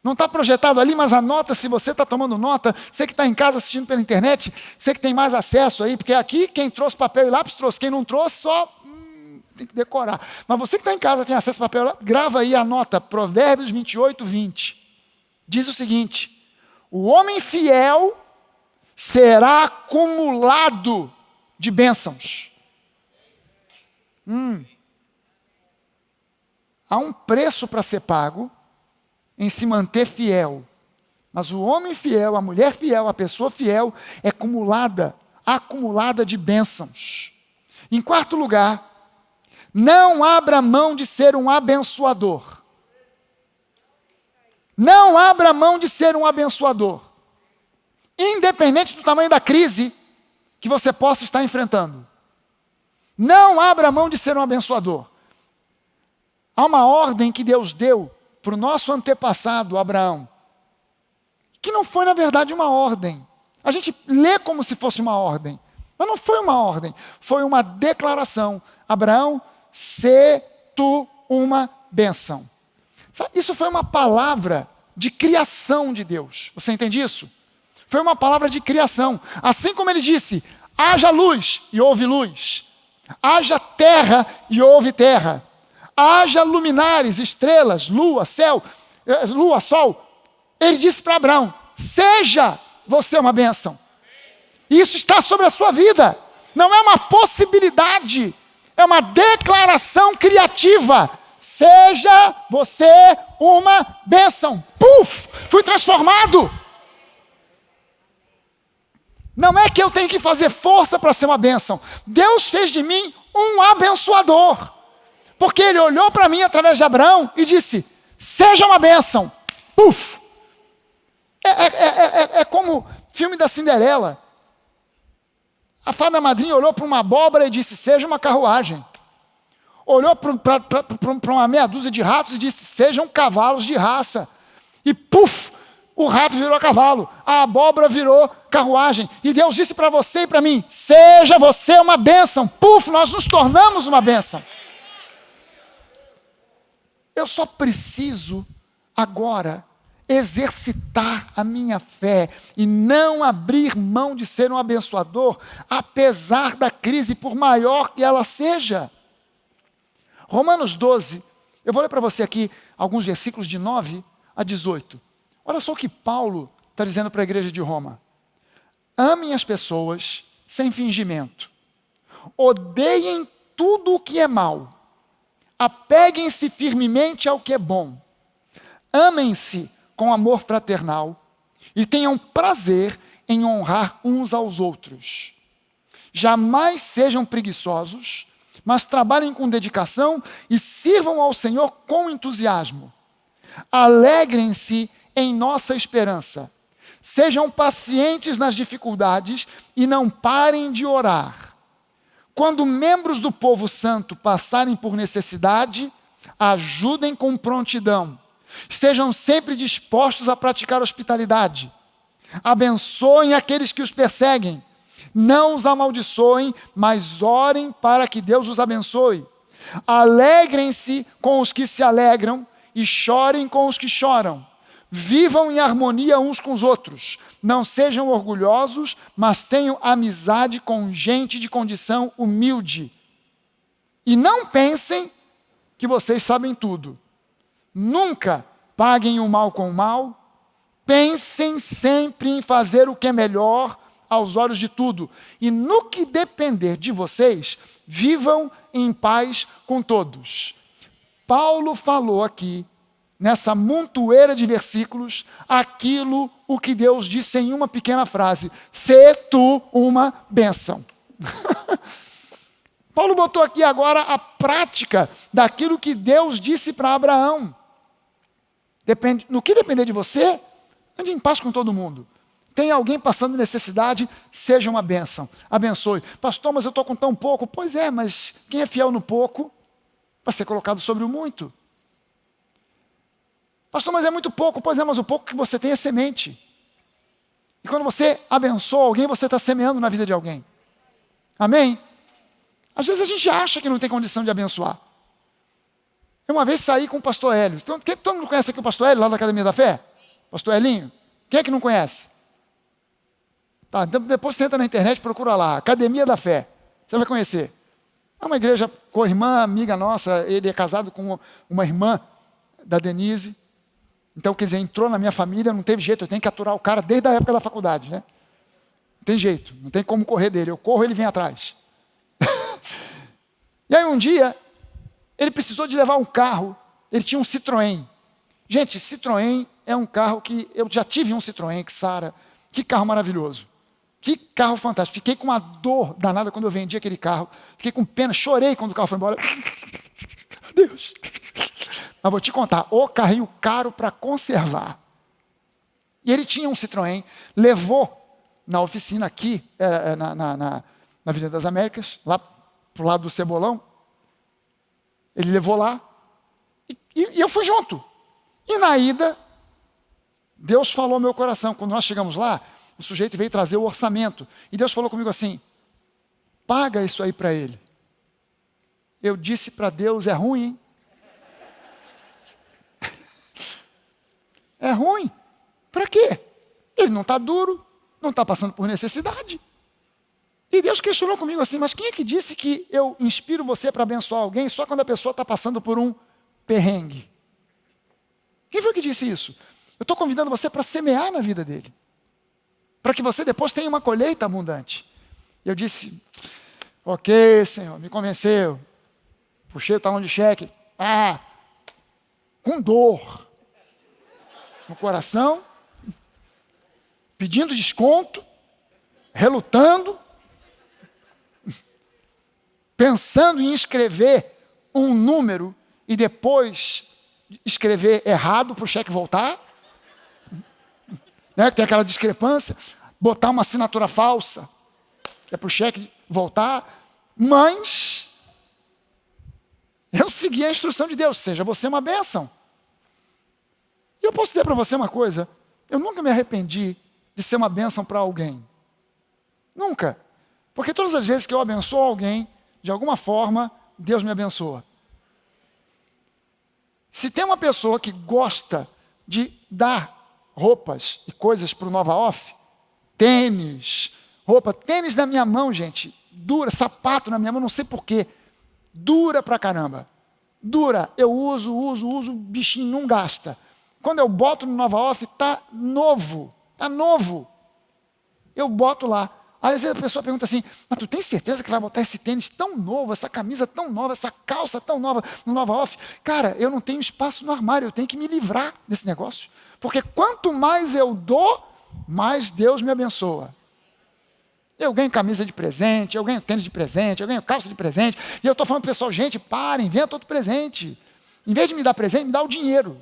Não está projetado ali, mas anota se você está tomando nota. Você que está em casa assistindo pela internet, você que tem mais acesso aí, porque aqui quem trouxe papel e lápis trouxe, quem não trouxe só tem que decorar. Mas você que está em casa, tem acesso a papel e lápis, grava aí a nota, Provérbios 28, 20. Diz o seguinte, o homem fiel será acumulado de bênçãos. Há um preço para ser pago em se manter fiel. Mas o homem fiel, a mulher fiel, a pessoa fiel é acumulada de bênçãos. Em quarto lugar, não abra mão de ser um abençoador. Não abra mão de ser um abençoador. independente do tamanho da crise que você possa estar enfrentando. Não abra mão de ser um abençoador. Há uma ordem que Deus deu para o nosso antepassado, Abraão, que não foi, na verdade, uma ordem. A gente lê como se fosse uma ordem, mas não foi uma ordem, foi uma declaração. Abraão, sê tu uma bênção. Isso foi uma palavra de criação de Deus. Você entende isso? Foi uma palavra de criação. Assim como ele disse, haja luz e houve luz. Haja terra e houve terra. Haja luminares, estrelas, lua, céu, lua, sol. Ele disse para Abraão, seja você uma bênção. Isso está sobre a sua vida. Não é uma possibilidade, é uma declaração criativa. Seja você uma bênção. Puf! Fui transformado. Não é que eu tenho que fazer força para ser uma bênção. Deus fez de mim um abençoador. Porque Ele olhou para mim através de Abraão e disse, seja uma bênção. Puf! É como filme da Cinderela. A fada madrinha olhou para uma abóbora e disse, seja uma carruagem. Olhou para uma meia dúzia de ratos e disse, sejam cavalos de raça. E puf! O rato virou cavalo, a abóbora virou carruagem. E Deus disse para você e para mim, seja você uma bênção. Puf, nós nos tornamos uma bênção. Eu só preciso agora exercitar a minha fé e não abrir mão de ser um abençoador, apesar da crise, por maior que ela seja. Romanos 12, eu vou ler para você aqui alguns versículos de 9 a 18. Olha só o que Paulo está dizendo para a igreja de Roma. Amem as pessoas sem fingimento. Odeiem tudo o que é mal. Apeguem-se firmemente ao que é bom. Amem-se com amor fraternal e tenham prazer em honrar uns aos outros. Jamais sejam preguiçosos, mas trabalhem com dedicação e sirvam ao Senhor com entusiasmo. Alegrem-se em nossa esperança. Sejam pacientes nas dificuldades e não parem de orar. Quando membros do povo santo passarem por necessidade, ajudem com prontidão. Estejam sempre dispostos a praticar hospitalidade. Abençoem aqueles que os perseguem. Não os amaldiçoem, mas orem para que Deus os abençoe. Alegrem-se com os que se alegram e chorem com os que choram. Vivam em harmonia uns com os outros. Não sejam orgulhosos, mas tenham amizade com gente de condição humilde. E não pensem que vocês sabem tudo. Nunca paguem o mal com o mal. Pensem sempre em fazer o que é melhor aos olhos de tudo. E no que depender de vocês, vivam em paz com todos. Paulo falou aqui, nessa montoeira de versículos, aquilo o que Deus disse em uma pequena frase: sê tu uma bênção. Paulo botou aqui agora a prática daquilo que Deus disse para Abraão. No que depender de você, ande em paz com todo mundo. Tem alguém passando necessidade, seja uma bênção. Abençoe. Pastor, mas eu estou com tão pouco. Pois é, mas quem é fiel no pouco vai ser colocado sobre o muito. Pastor, mas é muito pouco. Pois é, mas o pouco que você tem é semente. E quando você abençoa alguém, você está semeando na vida de alguém. Amém? Às vezes a gente acha que não tem condição de abençoar. Eu uma vez saí com o pastor Hélio. Então, todo mundo conhece aqui o pastor Hélio, lá da Academia da Fé? Pastor Helinho? Quem é que não conhece? Tá, então depois você entra na internet e procura lá, Academia da Fé. Você vai conhecer. É uma igreja com a irmã, amiga nossa, ele é casado com uma irmã da Denise. Então, quer dizer, entrou na minha família, não teve jeito, eu tenho que aturar o cara desde a época da faculdade, né? Não tem jeito, não tem como correr dele. Eu corro, ele vem atrás. E aí um dia, ele precisou de levar um carro, ele tinha um Citroën. Gente, Citroën é um carro que, eu já tive um Citroën, Xara, que carro maravilhoso. Que carro fantástico. Fiquei com uma dor danada quando eu vendi aquele carro. Fiquei com pena, chorei quando o carro foi embora. Deus. Mas vou te contar, o carrinho caro para conservar. E ele tinha um Citroën, levou na oficina aqui, na Avenida das Américas, lá pro lado do Cebolão. Ele levou lá e eu fui junto. E na ida, Deus falou ao meu coração. Quando nós chegamos lá, o sujeito veio trazer o orçamento. E Deus falou comigo assim: paga isso aí para ele. Eu disse para Deus: é ruim, hein? É ruim. Para quê? Ele não está duro, não está passando por necessidade. E Deus questionou comigo assim: mas quem é que disse que eu inspiro você para abençoar alguém só quando a pessoa está passando por um perrengue? Quem foi que disse isso? Eu estou convidando você para semear na vida dele, para que você depois tenha uma colheita abundante. E eu disse: ok, Senhor, me convenceu. Puxei o talão de cheque. Com dor no coração, pedindo desconto, relutando, pensando em escrever um número e depois escrever errado para o cheque voltar, né? Tem aquela discrepância, botar uma assinatura falsa, que é para o cheque voltar, mas eu segui a instrução de Deus: seja você uma bênção. E eu posso dizer para você uma coisa: eu nunca me arrependi de ser uma bênção para alguém. Nunca. Porque todas as vezes que eu abençoo alguém, de alguma forma, Deus me abençoa. Se tem uma pessoa que gosta de dar roupas e coisas para o Nova Off, tênis na minha mão, gente, dura, sapato na minha mão, não sei porquê, dura pra caramba. Dura, eu uso, o bichinho não gasta. Quando eu boto no Nova Off, tá novo. Eu boto lá. Aí às vezes a pessoa pergunta assim: mas tu tem certeza que vai botar esse tênis tão novo, essa camisa tão nova, essa calça tão nova no Nova Off? Cara, eu não tenho espaço no armário, eu tenho que me livrar desse negócio. Porque quanto mais eu dou, mais Deus me abençoa. Eu ganho camisa de presente, eu ganho tênis de presente, eu ganho calça de presente. E eu estou falando para o pessoal: gente, para, inventa outro presente. Em vez de me dar presente, me dá o dinheiro.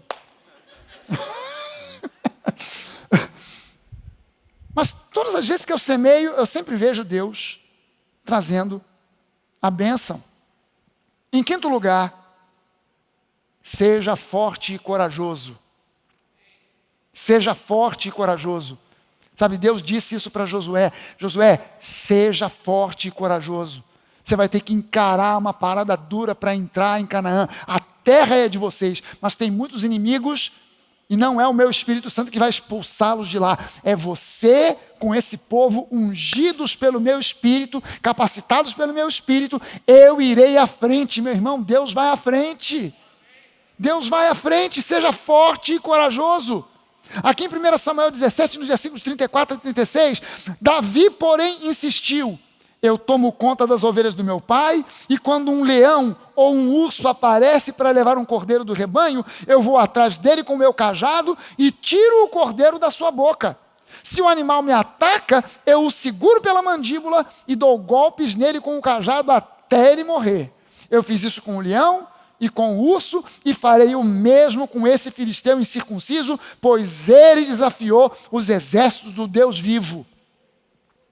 Mas todas as vezes que eu semeio, eu sempre vejo Deus trazendo a bênção. Em quinto lugar, seja forte e corajoso. Seja forte e corajoso. Sabe, Deus disse isso para Josué: Josué, seja forte e corajoso. Você vai ter que encarar uma parada dura para entrar em Canaã. A terra é de vocês, mas tem muitos inimigos. E não é o meu Espírito Santo que vai expulsá-los de lá. É você com esse povo, ungidos pelo meu Espírito, capacitados pelo meu Espírito. Eu irei à frente, meu irmão. Deus vai à frente. Deus vai à frente. Seja forte e corajoso. Aqui em 1 Samuel 17, nos versículos 34 a 36, Davi, porém, insistiu: eu tomo conta das ovelhas do meu pai, e quando um leão ou um urso aparece para levar um cordeiro do rebanho, eu vou atrás dele com o meu cajado e tiro o cordeiro da sua boca. Se o animal me ataca, eu o seguro pela mandíbula e dou golpes nele com o cajado até ele morrer. Eu fiz isso com o leão e com o urso, e farei o mesmo com esse filisteu incircunciso, pois ele desafiou os exércitos do Deus vivo.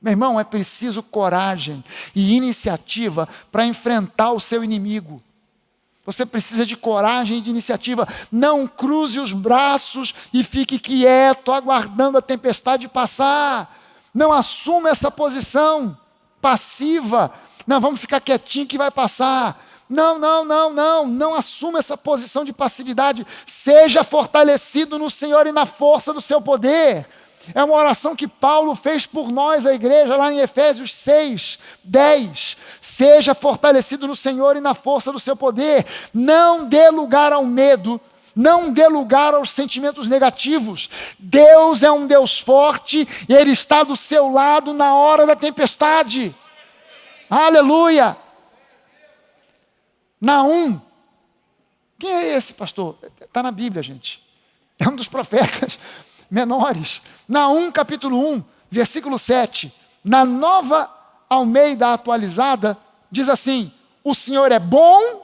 Meu irmão, é preciso coragem e iniciativa para enfrentar o seu inimigo. Você precisa de coragem e de iniciativa. Não cruze os braços e fique quieto, aguardando a tempestade passar. Não assuma essa posição passiva. Não, vamos ficar quietinho que vai passar. Não assuma essa posição de passividade. Seja fortalecido no Senhor e na força do seu poder. É uma oração que Paulo fez por nós, a igreja, lá em Efésios 6, 10. Seja fortalecido no Senhor e na força do seu poder. Não dê lugar ao medo. Não dê lugar aos sentimentos negativos. Deus é um Deus forte e Ele está do seu lado na hora da tempestade. Aleluia! Naum. Quem é esse, pastor? Está na Bíblia, gente. É um dos profetas menores. Naum, capítulo 1, versículo 7. Na Nova Almeida atualizada, diz assim: o Senhor é bom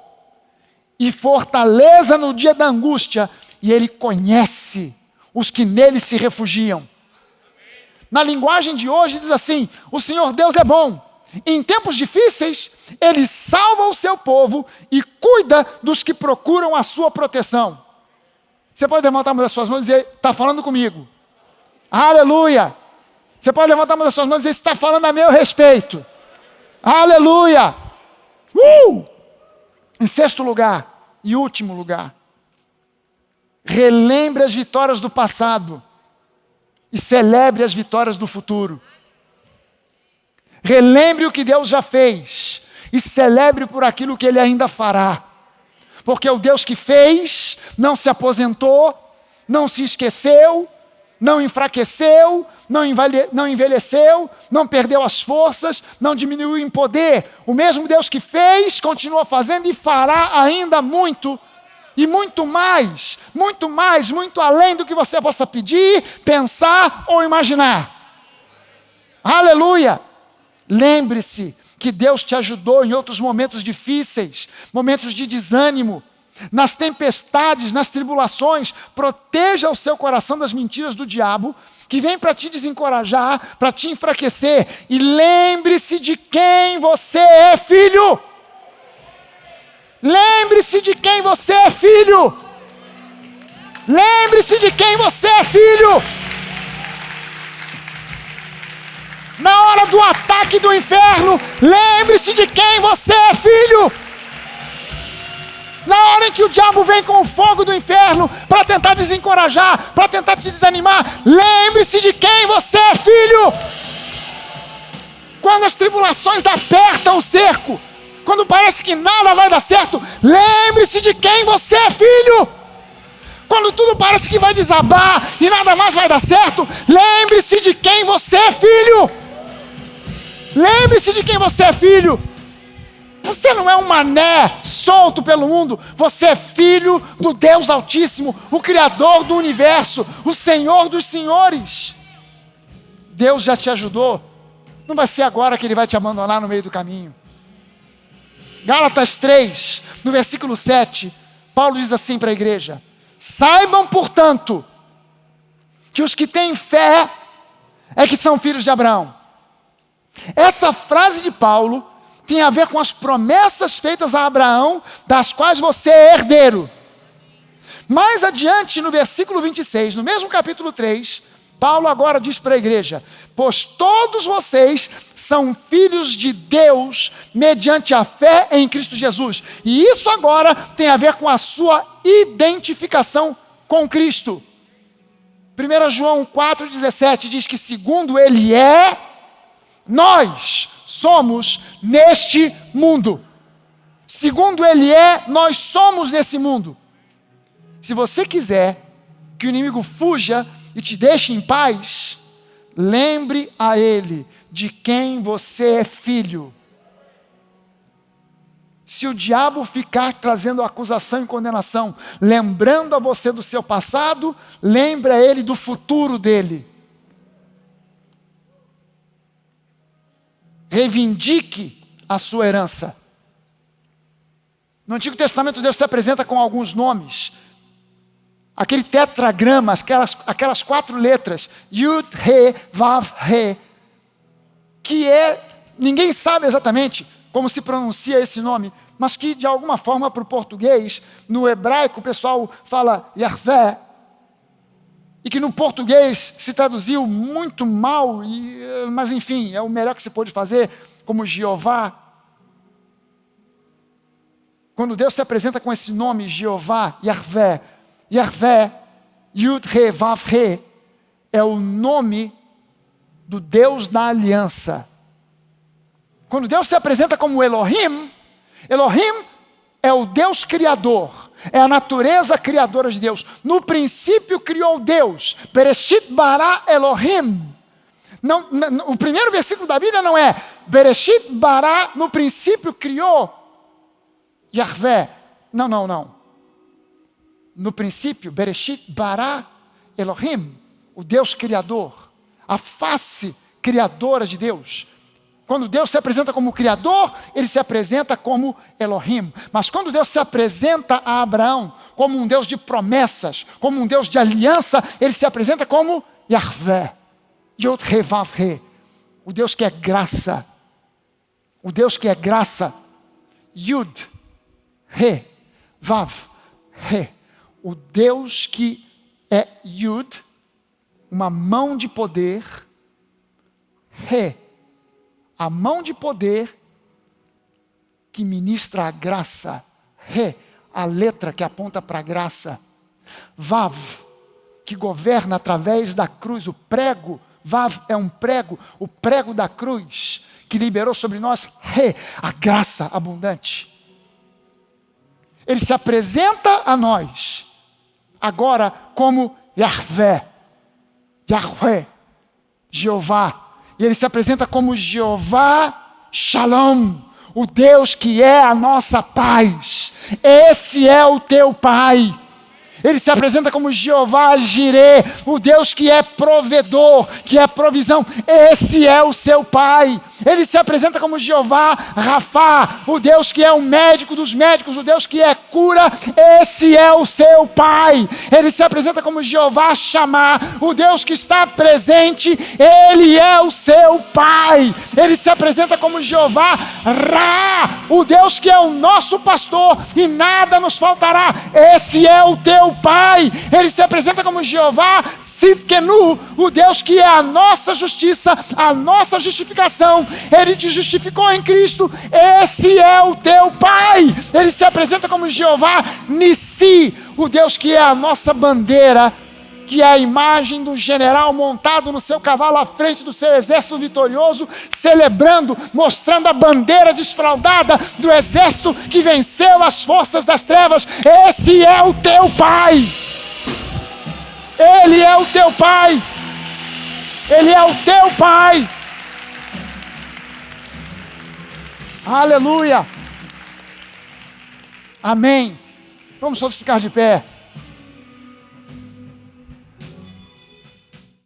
e fortaleza no dia da angústia, e Ele conhece os que nele se refugiam. Na linguagem de hoje diz assim: o Senhor Deus é bom. Em tempos difíceis, Ele salva o seu povo e cuida dos que procuram a sua proteção. Você pode levantar uma das suas mãos e dizer: está falando comigo. Aleluia. Você pode levantar uma das suas mãos e dizer: está falando a meu respeito. Aleluia. Em sexto lugar e último lugar, relembre as vitórias do passado e celebre as vitórias do futuro. Relembre o que Deus já fez e celebre por aquilo que Ele ainda fará. Porque o Deus que fez não se aposentou, não se esqueceu, não enfraqueceu, não envelheceu, não perdeu as forças, não diminuiu em poder. O mesmo Deus que fez, continua fazendo e fará ainda muito. E muito mais, muito além do que você possa pedir, pensar ou imaginar. Aleluia! Lembre-se que Deus te ajudou em outros momentos difíceis, momentos de desânimo, nas tempestades, nas tribulações. Proteja o seu coração das mentiras do diabo, que vem para te desencorajar, para te enfraquecer. E lembre-se de quem você é filho. Lembre-se de quem você é filho. Lembre-se de quem você é filho. Na hora do ataque do inferno, lembre-se de quem você é filho. Na hora em que o diabo vem com o fogo do inferno para tentar desencorajar, para tentar te desanimar, lembre-se de quem você é filho. Quando as tribulações apertam o cerco, quando parece que nada vai dar certo, lembre-se de quem você é filho. Quando tudo parece que vai desabar e nada mais vai dar certo, lembre-se de quem você é filho. Lembre-se de quem você é filho. Você não é um mané solto pelo mundo. Você é filho do Deus Altíssimo, o Criador do universo, o Senhor dos senhores. Deus já te ajudou. Não vai ser agora que Ele vai te abandonar no meio do caminho. Gálatas 3, no versículo 7, Paulo diz assim para a igreja: saibam, portanto, que os que têm fé é que são filhos de Abraão. Essa frase de Paulo tem a ver com as promessas feitas a Abraão, das quais você é herdeiro. Mais adiante, no versículo 26, no mesmo capítulo 3, Paulo agora diz para a igreja: pois todos vocês são filhos de Deus mediante a fé em Cristo Jesus. E isso agora tem a ver com a sua identificação com Cristo. 1 João 4,17 diz que segundo Ele é, nós somos neste mundo. Segundo Ele é, nós somos nesse mundo. Se você quiser que o inimigo fuja e te deixe em paz, lembre a Ele de quem você é filho. Se o diabo ficar trazendo acusação e condenação, lembrando a você do seu passado, lembre a ele do futuro dele. Reivindique a sua herança. No Antigo Testamento, Deus se apresenta com alguns nomes. Aquele tetragrama, aquelas 4 letras, Yud, He, Vav, He, que ninguém sabe exatamente como se pronuncia esse nome, mas que de alguma forma para o português, no hebraico o pessoal fala Yahvé, e que no português se traduziu muito mal, mas enfim, é o melhor que se pôde fazer, como Jeová. Quando Deus se apresenta com esse nome, Jeová, Yahvé, Yahvé, Yud, He, Vav, He, é o nome do Deus da aliança. Quando Deus se apresenta como Elohim, Elohim é o Deus criador, é a natureza criadora de Deus. No princípio criou Deus, Bereshit bara Elohim. Não, o primeiro versículo da Bíblia não é Bereshit bara, no princípio criou Yahvé. Não. No princípio, Bereshit bara Elohim, o Deus criador, a face criadora de Deus. Quando Deus se apresenta como Criador, Ele se apresenta como Elohim. Mas quando Deus se apresenta a Abraão como um Deus de promessas, como um Deus de aliança, Ele se apresenta como Yahvé. Yod He Vav He. O Deus que é graça. O Deus que é graça. Yud He Vav He. O Deus que é Yud, uma mão de poder. He, a mão de poder que ministra a graça. He, a letra que aponta para a graça. Vav, que governa através da cruz, o prego. Vav é um prego, o prego da cruz, que liberou sobre nós, He, a graça abundante. Ele se apresenta a nós, agora como Yahvé, Yahweh, Jeová. E ele se apresenta como Jeová Shalom, o Deus que é a nossa paz. Esse é o teu Pai. Ele se apresenta como Jeová Jireh, o Deus que é provedor, que é provisão. Esse é o seu Pai. Ele se apresenta como Jeová Rafá, o Deus que é o médico dos médicos, o Deus que é cura. Esse é o seu Pai. Ele se apresenta como Jeová Chamá, o Deus que está presente. Ele é o seu Pai. Ele se apresenta como Jeová Ra, o Deus que é o nosso pastor e nada nos faltará. Esse é o teu Pai. Ele se apresenta como Jeová Sidkenu, o Deus que é a nossa justiça, a nossa justificação. Ele te justificou em Cristo. Esse é o teu Pai. Ele se apresenta como Jeová Nissi, o Deus que é a nossa bandeira, que é a imagem do general montado no seu cavalo à frente do seu exército vitorioso, celebrando, mostrando a bandeira desfraldada do exército que venceu as forças das trevas. Esse é o teu Pai. Ele é o teu Pai. Ele é o teu Pai. Aleluia. Amém. Vamos todos ficar de pé.